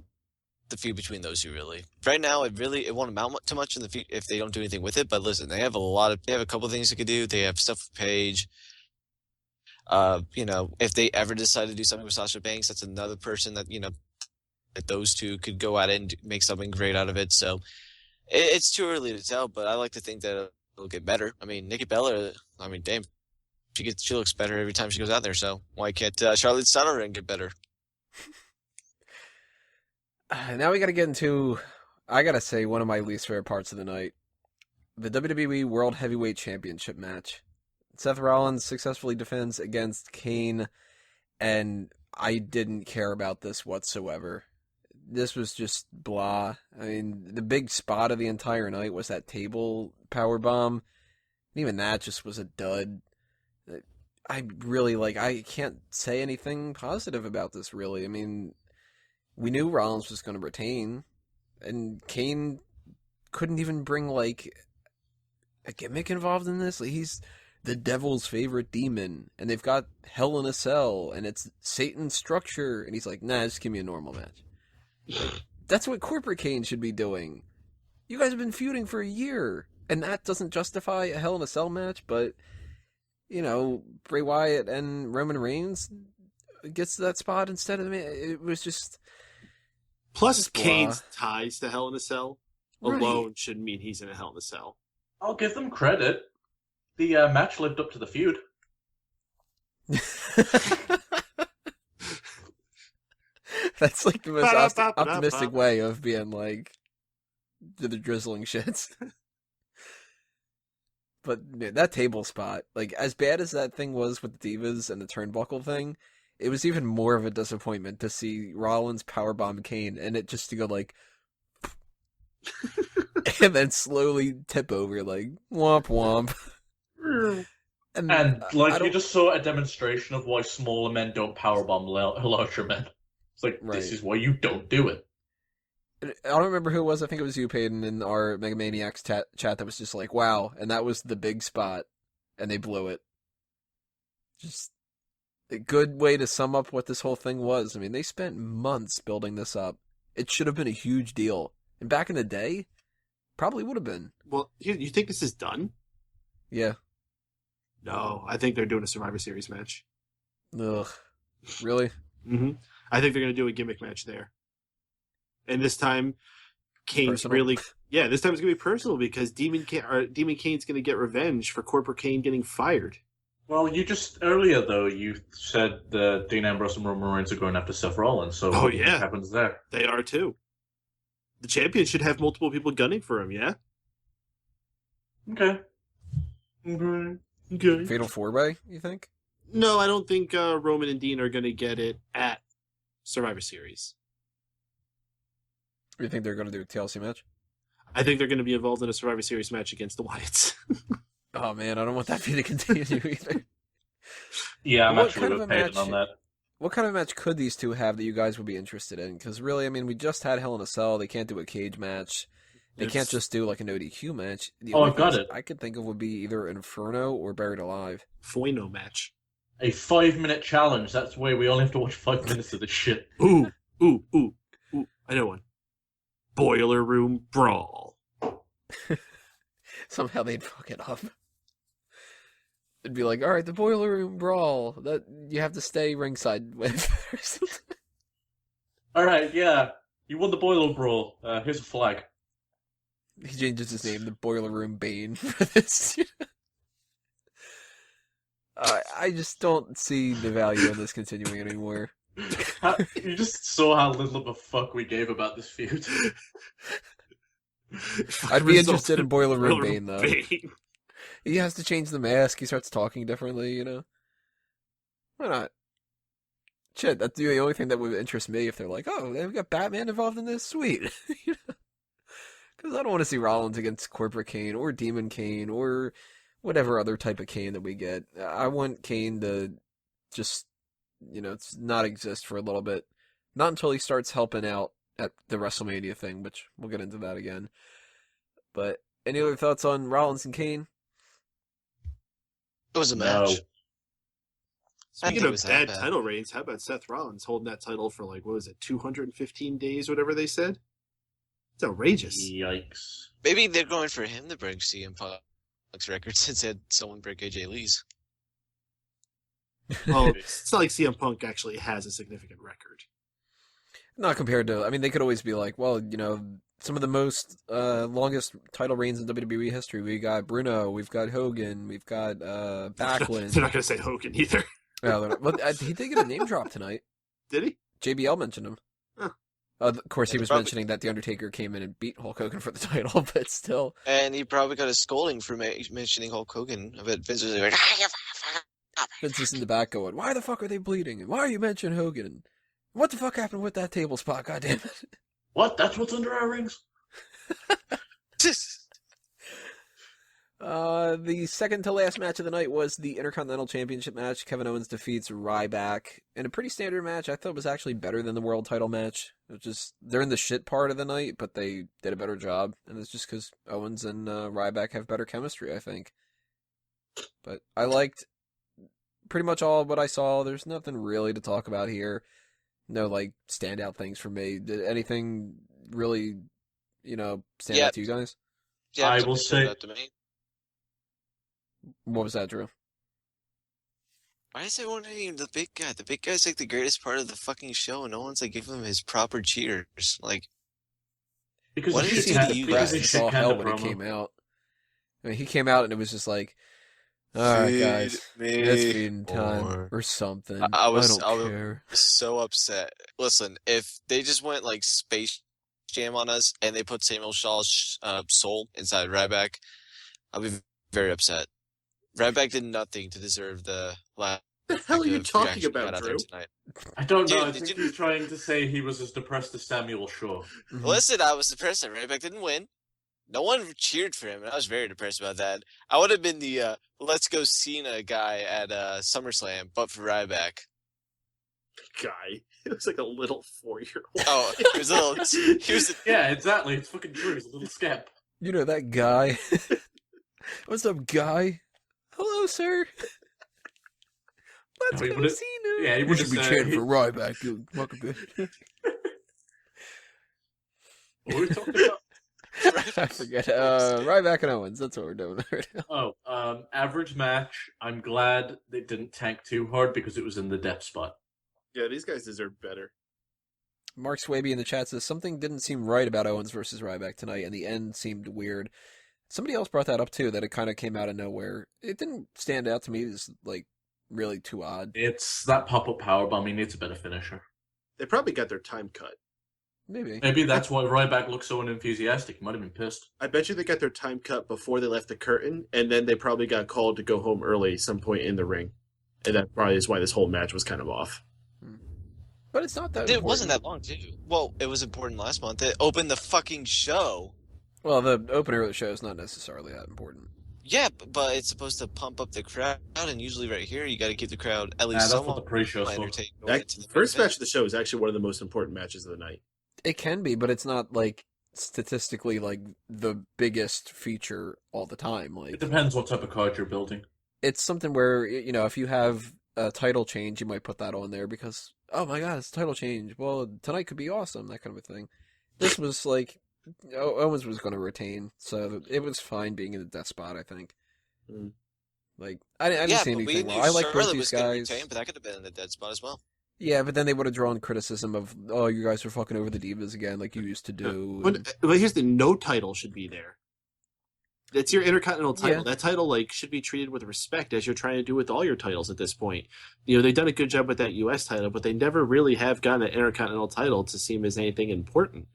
the feud between those two really. Right now, it won't amount too much in the feud if they don't do anything with it. But listen, they have a couple of things they could do. They have stuff with Paige. If they ever decide to do something with Sasha Banks, that's another person that that those two could go at it and make something great out of it. So it's too early to tell, but I like to think that it'll get better. I mean, Nikki Bella, damn, she looks better every time she goes out there. So why can't Charlotte's title reign get better? Now we got to get into, I got to say, one of my least favorite parts of the night. The WWE World Heavyweight Championship match. Seth Rollins successfully defends against Kane, and I didn't care about this whatsoever. This was just blah. I mean, the big spot of the entire night was that table powerbomb. Even that just was a dud. I can't say anything positive about this, really. I mean, we knew Rollins was going to retain, and Kane couldn't even bring, a gimmick involved in this. He's the devil's favorite demon, and they've got Hell in a Cell, and it's Satan's structure, and he's like, nah, just give me a normal match. That's what Corporate Kane should be doing. You guys have been feuding for a year, and that doesn't justify a Hell in a Cell match, but, Bray Wyatt and Roman Reigns gets to that spot instead of it was just... Plus, Kane's ties to Hell in a Cell alone Right. should mean he's in a Hell in a Cell. I'll give them credit. The match lived up to the feud. That's the most optimistic way of being the drizzling shits. But that table spot, as bad as that thing was with the Divas and the turnbuckle thing, it was even more of a disappointment to see Rollins powerbomb Kane and it just to go and then slowly tip over womp womp. And you just saw a demonstration of why smaller men don't powerbomb larger men. It's This is why you don't do it. I don't remember who it was. I think it was you, Peyton, in our Mega Maniacs chat that was just wow. And that was the big spot. And they blew it. Just a good way to sum up what this whole thing was. I mean, they spent months building this up. It should have been a huge deal. And back in the day, probably would have been. Well, you think this is done? Yeah. No, I think they're doing a Survivor Series match. Ugh. Really? Mm-hmm. I think they're going to do a gimmick match there. And this time, Kane's Personal? this time it's going to be personal because Demon Kane's going to get revenge for Corporate Kane getting fired. Well, earlier though, you said that Dean Ambrose and Roman Reigns are going after Seth Rollins, so what happens there? They are too. The champion should have multiple people gunning for him, yeah? Okay. Fatal 4-Way, you think? No, I don't think Roman and Dean are going to get it at Survivor Series. Or you think they're going to do a TLC match? I think they're going to be involved in a Survivor Series match against the Wyatts. Oh man, I don't want that feud to continue either. Yeah, I'm What actually kind of with a Peyton match- on that. What kind of match could these two have that you guys would be interested in? Because really, I mean, we just had Hell in a Cell. They can't do a cage match. They can't just do an ODQ match. The only I've got things it. I could think of would be either Inferno or Buried Alive. Foino match. A 5-minute challenge. That's where we only have to watch 5 minutes of this shit. Ooh. I know one. Boiler Room Brawl. Somehow they'd fuck it up. It'd be all right, the Boiler Room Brawl that you have to stay ringside with. All right, yeah. You won the Boiler Brawl. Here's a flag. He changes his name to Boiler Room Bane for this. I just don't see the value in this continuing anymore. You just saw how little of a fuck we gave about this feud. I'd be interested in Boiler Room Bane, though. He has to change the mask. He starts talking differently, you know? Why not? Shit, that's the only thing that would interest me if they're like, oh, they've got Batman involved in this? Sweet. Because I don't want to see Rollins against Corporate Kane or Demon Kane or whatever other type of Kane that we get. I want Kane to just, not exist for a little bit. Not until he starts helping out at the WrestleMania thing, which we'll get into that again. But any other thoughts on Rollins and Kane? It was a match. Speaking of bad title reigns, how about Seth Rollins holding that title for 215 days, whatever they said? It's outrageous. Yikes. Maybe they're going for him to break CM Punk's record since they had someone break AJ Lee's. Well, it's not like CM Punk actually has a significant record. Not compared to, they could always be like, well, some of the most longest title reigns in WWE history. We got Bruno, we've got Hogan, we've got Backlund. They're not going to say Hogan either. No, he did get a name drop tonight. Did he? JBL mentioned him. Huh. Of course, he was mentioning that The Undertaker came in and beat Hulk Hogan for the title, but still. And he probably got a scolding for mentioning Hulk Hogan. I bet Vince was like, Vince is in the back going, why the fuck are they bleeding? And why are you mentioning Hogan? What the fuck happened with that table spot? God damn it. What? That's what's under our rings? The second to last match of the night was the Intercontinental Championship match. Kevin Owens defeats Ryback in a pretty standard match. I thought it was actually better than the world title match. It was just, they're in the shit part of the night, but they did a better job. And it's just because Owens and Ryback have better chemistry, I think. But I liked pretty much all of what I saw. There's nothing really to talk about here. No, standout things for me. Did anything really, stand out to you guys? Yeah, I will say... That to me. What was that, Drew? Why is everyone hating the big guy? The big guy's the greatest part of the fucking show, and no one's giving him his proper cheers. Because what did he do to you guys? He saw hell when he came out. He came out and it was just like, alright guys, it's feeding time or something. I don't care. I was so upset. Listen, if they just went Space Jam on us and they put Samuel Shaw's soul inside Ryback, I'll be very upset. Ryback did nothing to deserve the lack. What the hell are you talking about, Drew? I don't know. Dude, I think he's trying to say he was as depressed as Samuel Shaw. Mm-hmm. Listen, I was depressed that Ryback didn't win. No one cheered for him, and I was very depressed about that. I would have been the Let's Go Cena guy at SummerSlam, but for Ryback. Guy. It was a little 4-year-old. Oh, he was a little... Yeah, exactly. It's fucking true. He's a little scamp. You know that guy. What's up, guy? Hello, sir. Let's go, Cena. Yeah, he you should be chanting for Ryback, you fucking bitch. What were we talking about? I forget. Ryback and Owens. That's what we're doing right now. Average match. I'm glad they didn't tank too hard because it was in the depth spot. Yeah, these guys deserve better. Mark Swaby in the chat says, something didn't seem right about Owens versus Ryback tonight, and the end seemed weird. Somebody else brought that up, too, that it kind of came out of nowhere. It didn't stand out to me as, really too odd. It's that pop-up powerbomb. He needs a better finisher. They probably got their time cut. Maybe that's why Ryback looks so unenthusiastic. He might have been pissed. I bet you they got their time cut before they left the curtain, and then they probably got called to go home early some point in the ring. And that probably is why this whole match was kind of off. But it's not that It wasn't that long, too. Well, it was important last month. It opened the fucking show. Well, the opener of the show is not necessarily that important. Yeah, but it's supposed to pump up the crowd, and usually right here, you got to keep the crowd at least that's what the pre-show's for. The first match of the show is actually one of the most important matches of the night. It can be, but it's not, statistically, the biggest feature all the time. It depends what type of card you're building. It's something where, if you have a title change, you might put that on there because, oh my god, it's a title change. Well, tonight could be awesome, that kind of a thing. This was, Owens was going to retain, so it was fine being in the death spot, I think. I didn't see anything wrong. I like both these guys. Retain, but that could have been in the dead spot as well. Yeah, but then they would have drawn criticism of, oh, you guys are fucking over the Divas again, like you used to do. But here's the no title should be there. It's your Intercontinental title. Yeah. That title like should be treated with respect, as you're trying to do with all your titles at this point. You know, they've done a good job with that U.S. title, but they never really have gotten an Intercontinental title to seem as anything important.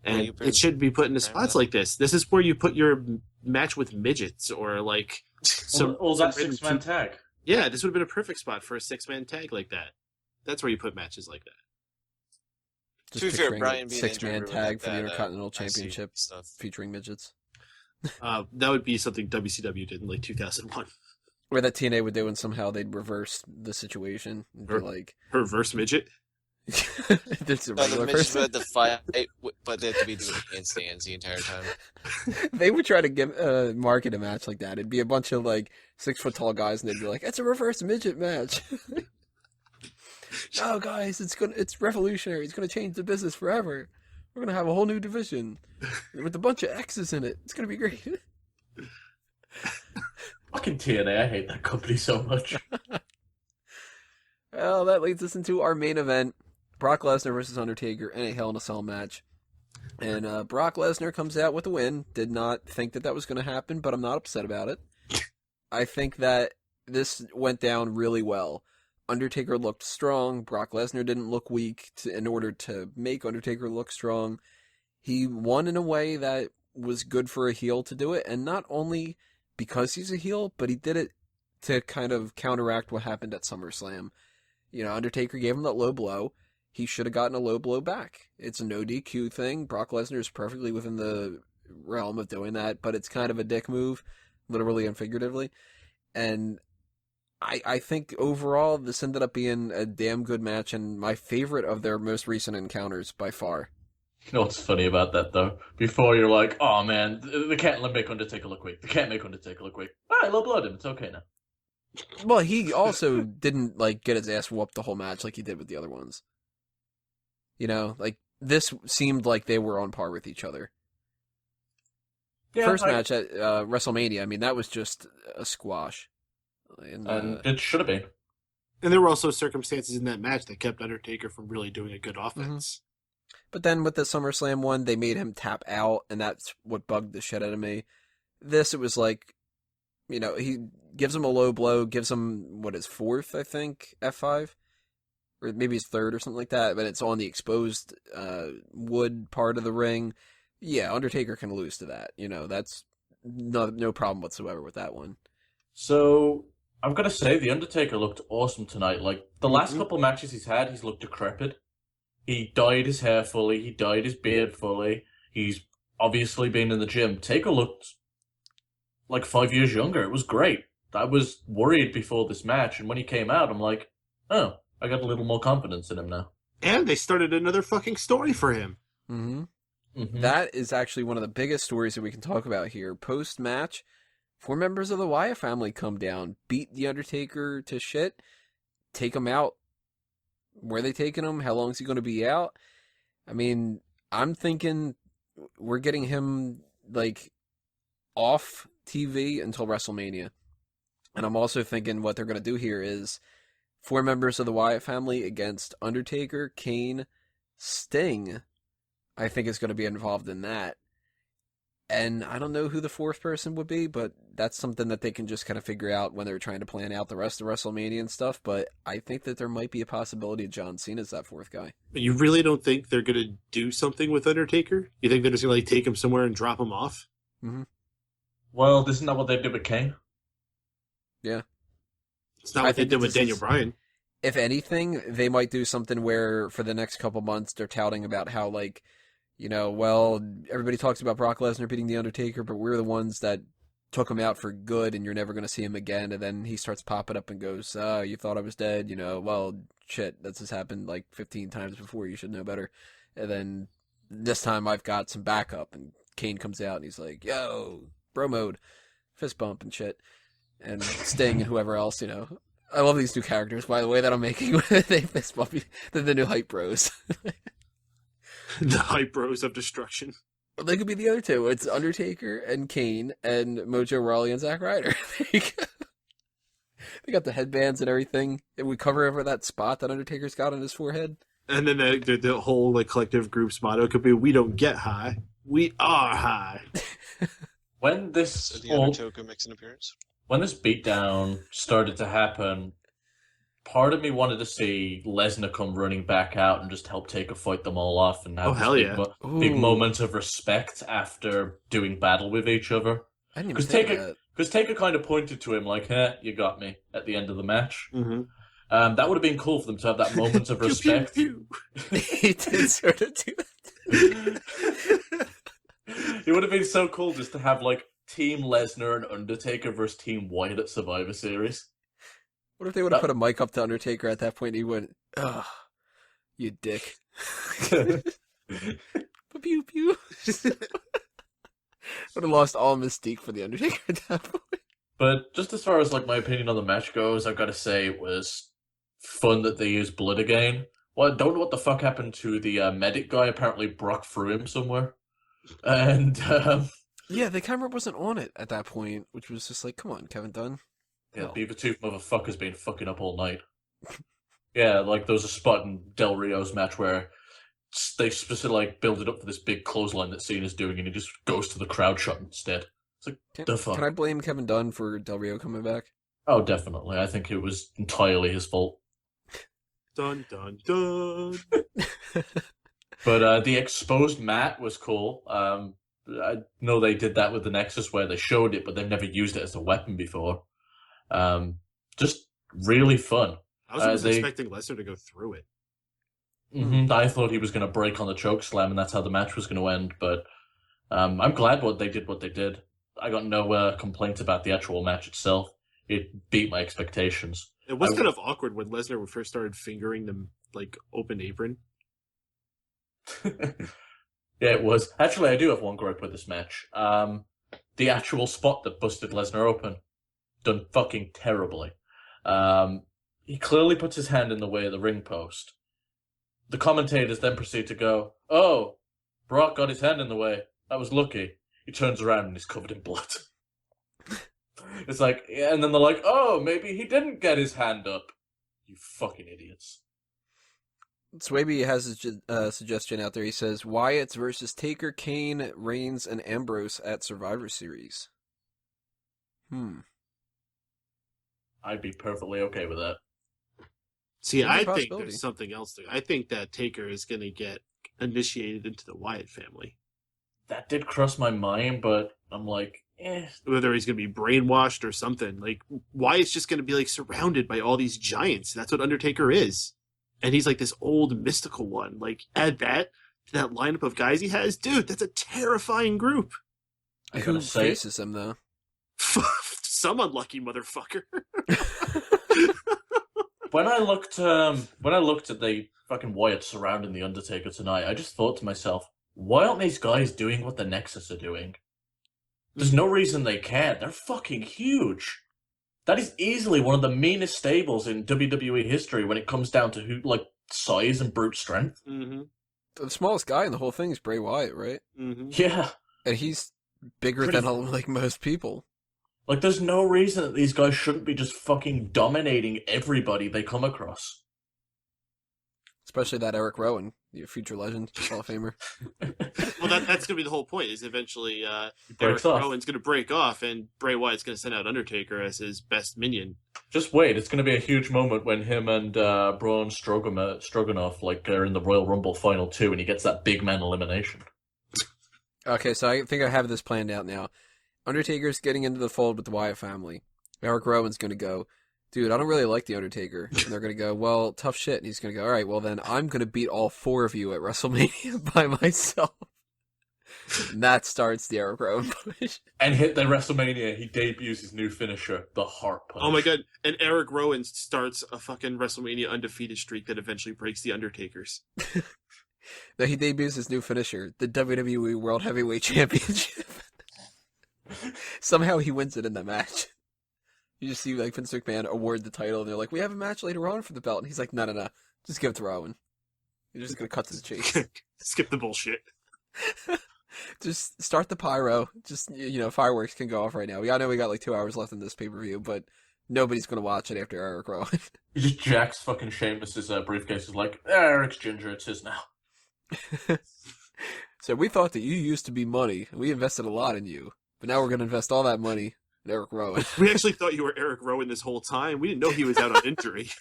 And it should be put into spots like this. This is where you put your match with midgets or like that 6-man tag. Yeah, this would have been a perfect spot for a 6-man tag like that. That's where you put matches like that. Just To be fair, picturing Brian a being 6-man injured tag ruined for the that, Intercontinental IC Championship stuff. featuring midgets. That would be something WCW did in like 2001. Or that TNA would do, and somehow they'd reverse the situation and be like, Reverse midget. there's a No, the regular midgets person. would have to fight, but they have to be doing handstands the entire time. They would try to market a match like that. It'd be a bunch of like 6-foot-tall guys, and they'd be like, "It's a reverse midget match." Oh, guys, it's revolutionary. It's gonna change the business forever. We're gonna have a whole new division with a bunch of X's in it. It's gonna be great. Fucking TNA, I hate that company so much. Well, that leads us into our main event: Brock Lesnar versus Undertaker in a Hell in a Cell match. And Brock Lesnar comes out with a win. Did not think that was going to happen, but I'm not upset about it. I think that this went down really well. Undertaker looked strong. Brock Lesnar didn't look weak in order to make Undertaker look strong. He won in a way that was good for a heel to do it, and not only because he's a heel, but he did it to kind of counteract what happened at SummerSlam. You know, Undertaker gave him that low blow. He should have gotten a low blow back. It's a no DQ thing. Brock Lesnar is perfectly within the realm of doing that, but it's kind of a dick move, literally and figuratively. And I think overall this ended up being a damn good match and my favorite of their most recent encounters by far. You know what's funny about that, though? Before you're like, oh man, they can't make Undertaker look weak. They can't make Undertaker look weak. Alright, low blowed him. It's okay now. Well, he also didn't like get his ass whooped the whole match like he did with the other ones. You know, like this seemed like they were on par with each other. Yeah, First match at WrestleMania, I mean, that was just a squash. And it should have been. And there were also circumstances in that match that kept Undertaker from really doing a good offense. But then with the SummerSlam one, they made him tap out, and that's what bugged the shit out of me. This, it was like, you know, he gives him a low blow, gives him, his fourth, I think, F5? Or maybe his third or something like that, but it's on the exposed wood part of the ring. Yeah, Undertaker can lose to that. You know, that's no problem whatsoever with that one. So, I've got to say, The Undertaker looked awesome tonight. Like, the last couple matches he's had, he's looked decrepit. He dyed his hair fully. He dyed his beard fully. He's obviously been in the gym. Taker looked like 5 years younger. It was great. I was worried before this match, and when he came out, I'm like, oh, I got a little more confidence in him now. And they started another fucking story for him. Mm-hmm. Mm-hmm. That is actually one of the biggest stories that we can talk about here. Post-match, 4 members of the Wyatt family come down, beat The Undertaker to shit, take him out. Where are they taking him? How long is he going to be out? I mean, I'm thinking we're getting him, like, off TV until WrestleMania. And I'm also thinking what they're going to do here is 4 members of the Wyatt family against Undertaker, Kane, Sting, I think is going to be involved in that. And I don't know who the 4th person would be, but that's something that they can just kind of figure out when they're trying to plan out the rest of WrestleMania and stuff. But I think that there might be a possibility of John Cena's that 4th guy. But you really don't think they're going to do something with Undertaker? You think they're just going to like take him somewhere and drop him off? Mm-hmm. Well, isn't that what they did with Kane? Yeah. It's not what they did with Daniel Bryan. If anything, they might do something where for the next couple months they're touting about how, like, you know, well, everybody talks about Brock Lesnar beating The Undertaker, but we're the ones that took him out for good and you're never going to see him again. And then he starts popping up and goes, you thought I was dead, you know, well, shit, that's just happened like 15 times before. You should know better. And then this time I've got some backup and Kane comes out and he's like, yo, bro mode, fist bump and shit. And Sting and whoever else, you know. I love these new characters, by the way, that I'm making. They fist bump. They're the new hype bros. The hype bros of destruction. They could be the other two. It's Undertaker and Kane and Mojo Rawley and Zack Ryder. There They got the headbands and everything. It would cover over that spot that Undertaker's got on his forehead. And then the whole like collective group's motto could be, "We don't get high, we are high." When this So the Undertaker makes an appearance. when this beatdown started to happen, part of me wanted to see Lesnar come running back out and just help Taker fight them all off and have big moment of respect after doing battle with each other. I didn't even think of that. Because Taker kind of pointed to him like, you got me, at the end of the match. Mm-hmm. That would have been cool for them to have that moment of respect. He did sort of do that. It would have been so cool just to have, like, Team Lesnar and Undertaker versus Team Wyatt at Survivor Series. What if they would have put a mic up to Undertaker at that point and he went, ugh, you dick. Pew pew. Would have lost all mystique for the Undertaker at that point. But just as far as, like, my opinion on the match goes, I've got to say it was fun that they used blood again. Well, I don't know what the fuck happened to the medic guy. Apparently Brock threw him somewhere. And, yeah, the camera wasn't on it at that point, which was just like, come on, Kevin Dunn. yeah, Beaver Tooth motherfucker's been fucking up all night. Yeah, like, there was a spot in Del Rio's match where they specifically, like, build it up for this big clothesline that Cena's doing, and he just goes to the crowd shot instead. It's like, the fuck? Can I blame Kevin Dunn for Del Rio coming back? Oh, definitely. I think it was entirely his fault. Dun dun dun. But the exposed mat was cool. I know they did that with the Nexus where they showed it, but they've never used it as a weapon before. Just really fun. I was expecting Lesnar to go through it. Mm-hmm. I thought he was going to break on the choke slam, and that's how the match was going to end. But I'm glad what they did. I got no complaints about the actual match itself. It beat my expectations. It was kind of awkward when Lesnar first started fingering them like open apron. Yeah, it was. Actually, I do have one gripe with this match. The actual spot that busted Lesnar open, done fucking terribly. He clearly puts his hand in the way of the ring post. The commentators then proceed to go, "Oh, Brock got his hand in the way. That was lucky." He turns around and he's covered in blood. It's like, yeah, and then they're like, "Oh, maybe he didn't get his hand up." You fucking idiots. Swaby has a suggestion out there. He says, Wyatt's versus Taker, Kane, Reigns, and Ambrose at Survivor Series. I'd be perfectly okay with that. See, Could be a I think possibility. there's something else there. I think that Taker is going to get initiated into the Wyatt family. That did cross my mind, but I'm like, Whether he's going to be brainwashed or something. Like, Wyatt's just going to be, like, surrounded by all these giants. That's what Undertaker is. And he's, like, this old mystical one. Like, add that to that lineup of guys he has. Dude, that's a terrifying group. I Who gotta say, faces him, though? Some unlucky motherfucker. when I looked at the fucking Wyatt surrounding the Undertaker tonight, I just thought to myself, why aren't these guys doing what the Nexus are doing? There's no reason they can't. They're fucking huge. That is easily one of the meanest stables in WWE history when it comes down to who, like, size and brute strength. Mm-hmm. The smallest guy in the whole thing is Bray Wyatt, right? Mm-hmm. Yeah. And he's bigger than, like, most people. Like, there's no reason that these guys shouldn't be just fucking dominating everybody they come across. Especially that Eric Rowan, your future legend, Hall of Famer. Well, that's going to be the whole point, is eventually Eric breaks off. Rowan's going to break off, and Bray Wyatt's going to send out Undertaker as his best minion. Just wait, it's going to be a huge moment when him and Braun Stroganoff, like, are in the Royal Rumble Final 2, and he gets that big man elimination. Okay, so I think I have this planned out now. Undertaker's getting into the fold with the Wyatt family. Eric Rowan's going to go, dude, I don't really like The Undertaker. And they're going to go, well, tough shit. And he's going to go, all right, well, then I'm going to beat all four of you at WrestleMania by myself. And that starts the Eric Rowan push. And hit the WrestleMania, he debuts his new finisher, the Heart Punch. Oh my god, and Eric Rowan starts a fucking WrestleMania undefeated streak that eventually breaks the Undertaker's. Then he debuts his new finisher, the WWE World Heavyweight Championship. Somehow he wins it in the match. You just see, like, Vince McMahon award the title, and they're like, we have a match later on for the belt. And he's like, no. Just give it to Rowan. You're just going to cut to the chase. Skip the bullshit. Just start the pyro. Just, fireworks can go off right now. I know we got like 2 hours left in this pay-per-view, but nobody's going to watch it after Eric Rowan. He just jacks fucking Sheamus's briefcase. Is like, Eric's ginger, it's his now. So we thought that you used to be money. We invested a lot in you. But now we're going to invest all that money in Eric Rowan. We actually thought you were Eric Rowan this whole time. We didn't know he was out on injury.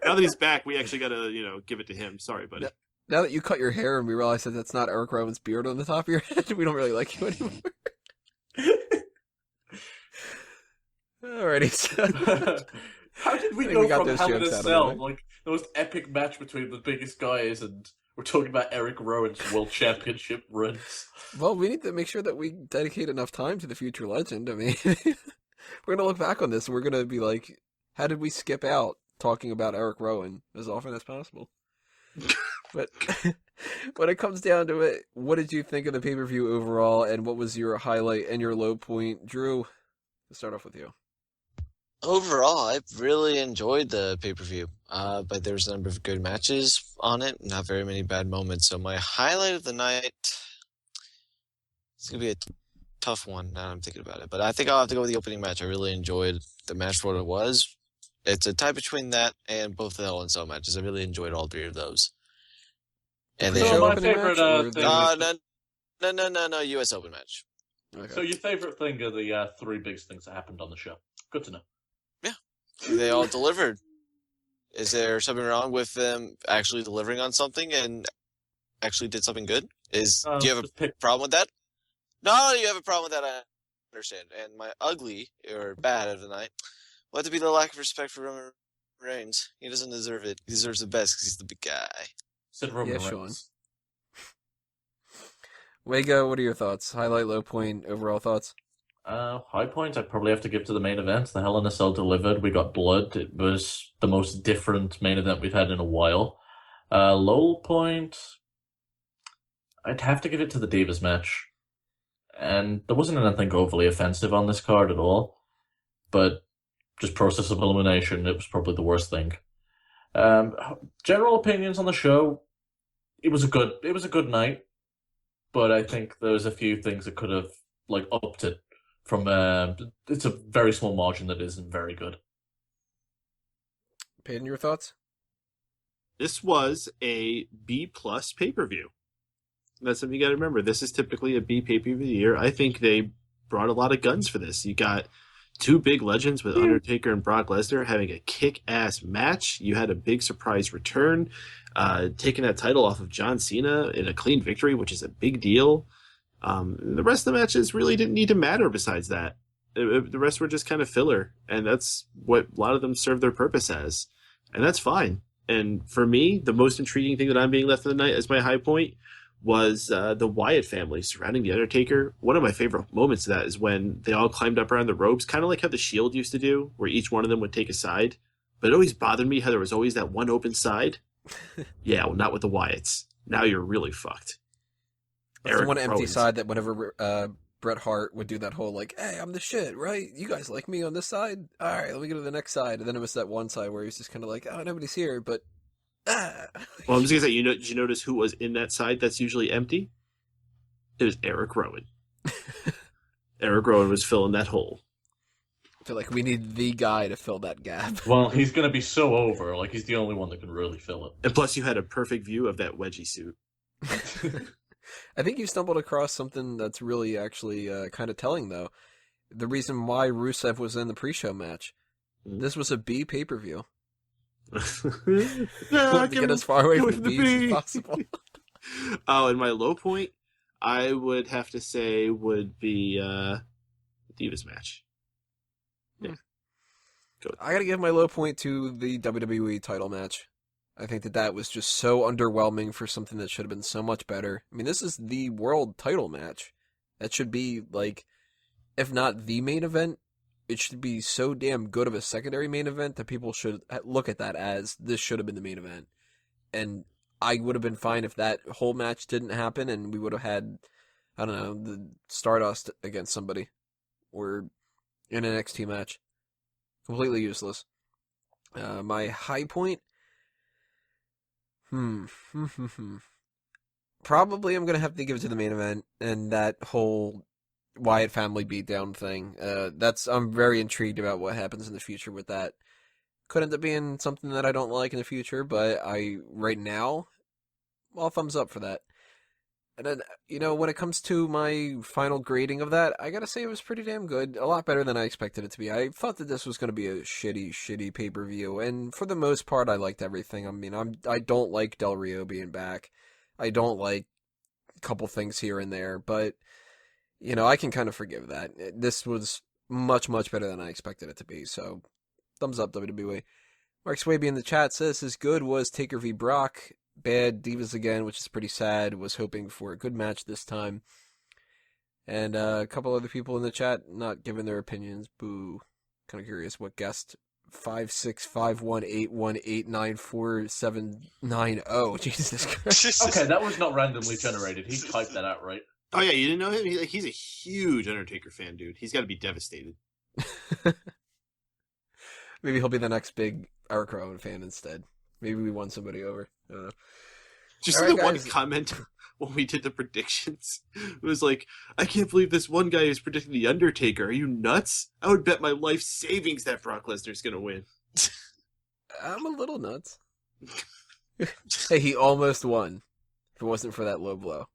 Now that he's back, we actually got to, give it to him. Sorry, buddy. Now that you cut your hair and we realize that that's not Eric Rowan's beard on the top of your head, we don't really like you anymore. Alrighty. So How did we I think go we got from those Hell in jokes a out of Cell, the way. like the most epic match between the biggest guys, and we're talking about Eric Rowan's World Championship runs? Well, we need to make sure that we dedicate enough time to the future legend. I mean, we're going to look back on this and we're going to be like, how did we skip out talking about Eric Rowan as often as possible? But when it comes down to it, what did you think of the pay-per-view overall, and what was your highlight and your low point? Drew, let's start off with you. Overall, I really enjoyed the pay-per-view, but there's a number of good matches on it, not very many bad moments. So my highlight of the night, it's going to be a tough one now I'm thinking about it, but I think I'll have to go with the opening match. I really enjoyed the match for what it was. It's a tie between that and both the Hell in a Cell matches. I really enjoyed all three of those. And The they show my opening favorite match, or thing no, US Open match. Okay. So your favorite thing are the three biggest things that happened on the show. Good to know. They all delivered. Is there something wrong with them actually delivering on something and actually did something good? Do you have a problem with that? No, you have a problem with that, I understand. And my ugly, or bad of the night, will have to be the lack of respect for Roman Reigns. He doesn't deserve it. He deserves the best because he's the big guy. Said Roman Yeah, Sean. Reigns. Wego, what are your thoughts? Highlight, low point, overall thoughts? High point, I'd probably have to give to the main event. The Hell in a Cell delivered. We got blood. It was the most different main event we've had in a while. Low point, I'd have to give it to the Divas match. And there wasn't anything overly offensive on this card at all. But just process of elimination, it was probably the worst thing. General opinions on the show, it was a good night. But I think there's a few things that could have upped it from it's a very small margin that isn't very good. Peyton, your thoughts? This was a B+ pay-per-view. That's something you got to remember. This is typically a B pay-per-view of the year. I think they brought a lot of guns for this. You got two big legends with Undertaker and Brock Lesnar having a kick-ass match. You had a big surprise return, taking that title off of John Cena in a clean victory, which is a big deal. The rest of the matches really didn't need to matter besides that. The rest were just kind of filler, and that's what a lot of them serve their purpose as. And that's fine. And for me, the most intriguing thing that I'm being left in the night as my high point was the Wyatt family surrounding The Undertaker. One of my favorite moments of that is when they all climbed up around the ropes, kind of like how The Shield used to do, where each one of them would take a side. But it always bothered me how there was always that one open side. Yeah, well, not with the Wyatts. Now you're really fucked. That's the one empty Rollins. side that whenever Bret Hart would do that whole hey, I'm the shit, right? You guys like me on this side? All right, let me go to the next side. And then it was that one side where he's just kind of oh, nobody's here, but Well, I'm just gonna say, did you notice who was in that side that's usually empty? It was Eric Rowan. Eric Rowan was filling that hole. I feel like we need the guy to fill that gap. Well, he's going to be so over. He's the only one that can really fill it. And plus, you had a perfect view of that wedgie suit. I think you stumbled across something that's really actually kind of telling, though. The reason why Rusev was in the pre-show match. This was a B pay-per-view. To get as far away from the B's as possible. Oh, and my low point, I would have to say, would be the Divas match. Yeah. I gotta give my low point to the WWE title match. I think that was just so underwhelming for something that should have been so much better. I mean, this is the world title match. That should be, if not the main event, it should be so damn good of a secondary main event that people should look at that as this should have been the main event. And I would have been fine if that whole match didn't happen and we would have had, I don't know, the Stardust against somebody. Or in an NXT match. Completely useless. My high point? Probably I'm going to have to give it to the main event and that whole Wyatt family beatdown thing. I'm very intrigued about what happens in the future with that. Could end up being something that I don't like in the future, but right now, all thumbs up for that. And then, when it comes to my final grading of that, I gotta say it was pretty damn good. A lot better than I expected it to be. I thought that this was gonna be a shitty pay-per-view, and for the most part, I liked everything. I mean, I don't like Del Rio being back. I don't like a couple things here and there, but, I can kind of forgive that. This was much, much better than I expected it to be, so thumbs up, WWE. Mark Swaby in the chat says his good was Taker v. Brock. Bad Divas again, which is pretty sad. Was hoping for a good match this time. And a couple other people in the chat not giving their opinions. Boo. Kind of curious what guest 56518189479. Jesus Christ. Okay, that was not randomly generated. He typed that out, right? Oh yeah, you didn't know him? He's a huge Undertaker fan, dude. He's got to be devastated. Maybe he'll be the next big Eric Rowan fan instead. Maybe we won somebody over. I don't know. Just the one comment when we did the predictions. It was like, I can't believe this one guy is predicting The Undertaker. Are you nuts? I would bet my life savings that Brock Lesnar's going to win. I'm a little nuts. Hey, he almost won. If it wasn't for that low blow.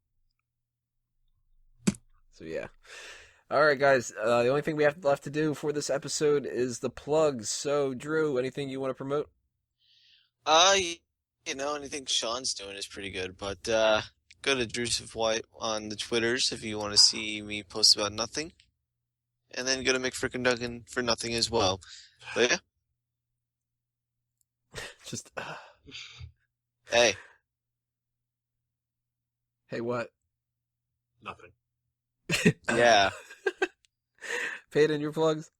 So, yeah. All right, guys. The only thing we have left to do for this episode is the plugs. So, Drew, anything you want to promote? Anything Sean's doing is pretty good, but go to Rusev Wyatt on the Twitters if you want to see me post about nothing. And then go to McFrickin' for nothing as well. But yeah. Just Hey. Hey, what? Nothing. Yeah. Peyton, your plugs?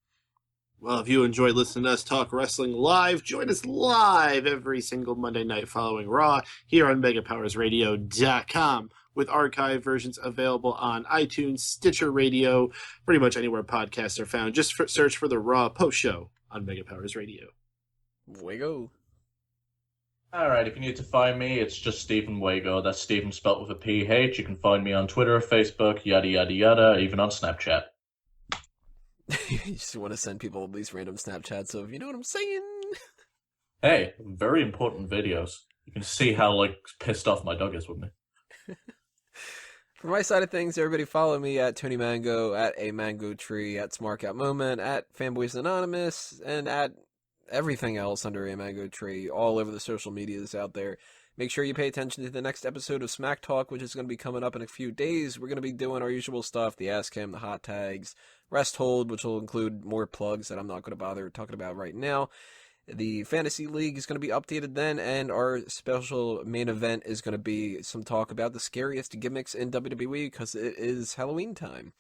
Well, if you enjoy listening to us talk wrestling live, join us live every single Monday night following Raw here on MegaPowersRadio.com with archive versions available on iTunes, Stitcher Radio, pretty much anywhere podcasts are found. Just search for the Raw Post Show on Mega Powers Radio. Wago. Alright, if you need to find me, it's just Stephen Wago. That's Stephen spelt with a PH. You can find me on Twitter, Facebook, yada yada yada, even on Snapchat. You just want to send people these random Snapchats of, you know what I'm saying? Hey, very important videos. You can see how, pissed off my dog is with me. For my side of things, everybody follow me at Tony Mango, at A Mango Tree, at Smark Out Moment, at Fanboys Anonymous, and at everything else under A Mango Tree, all over the social medias out there. Make sure you pay attention to the next episode of Smack Talk, which is going to be coming up in a few days. We're going to be doing our usual stuff, the Ask Him, the hot tags, Rest Hold, which will include more plugs that I'm not going to bother talking about right now. The Fantasy League is going to be updated then, and our special main event is going to be some talk about the scariest gimmicks in WWE, because it is Halloween time.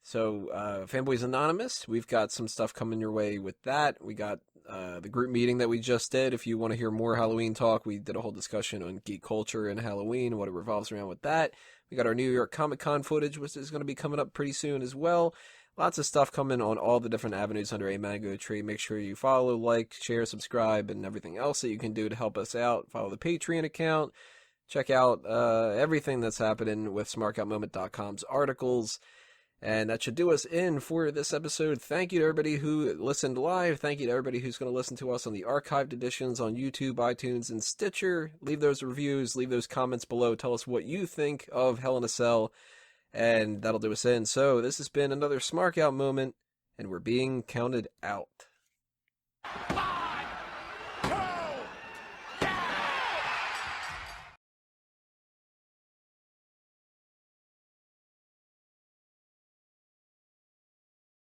So, Fanboys Anonymous, we've got some stuff coming your way with that. We got the group meeting that we just did. If you want to hear more Halloween talk, we did a whole discussion on geek culture and Halloween, what it revolves around with that. We got our New York Comic Con footage, which is going to be coming up pretty soon as well. Lots of stuff coming on all the different avenues under A Mango Tree. Make sure you follow, like, share, subscribe, and everything else that you can do to help us out. Follow the Patreon account. Check out everything that's happening with SmarkOutMoment.com's articles. And that should do us in for this episode. Thank you to everybody who listened live. Thank you to everybody who's going to listen to us on the archived editions on YouTube, iTunes, and Stitcher. Leave those reviews. Leave those comments below. Tell us what you think of Hell in a Cell. And that'll do us in. So this has been another Smark Out moment. And we're being counted out.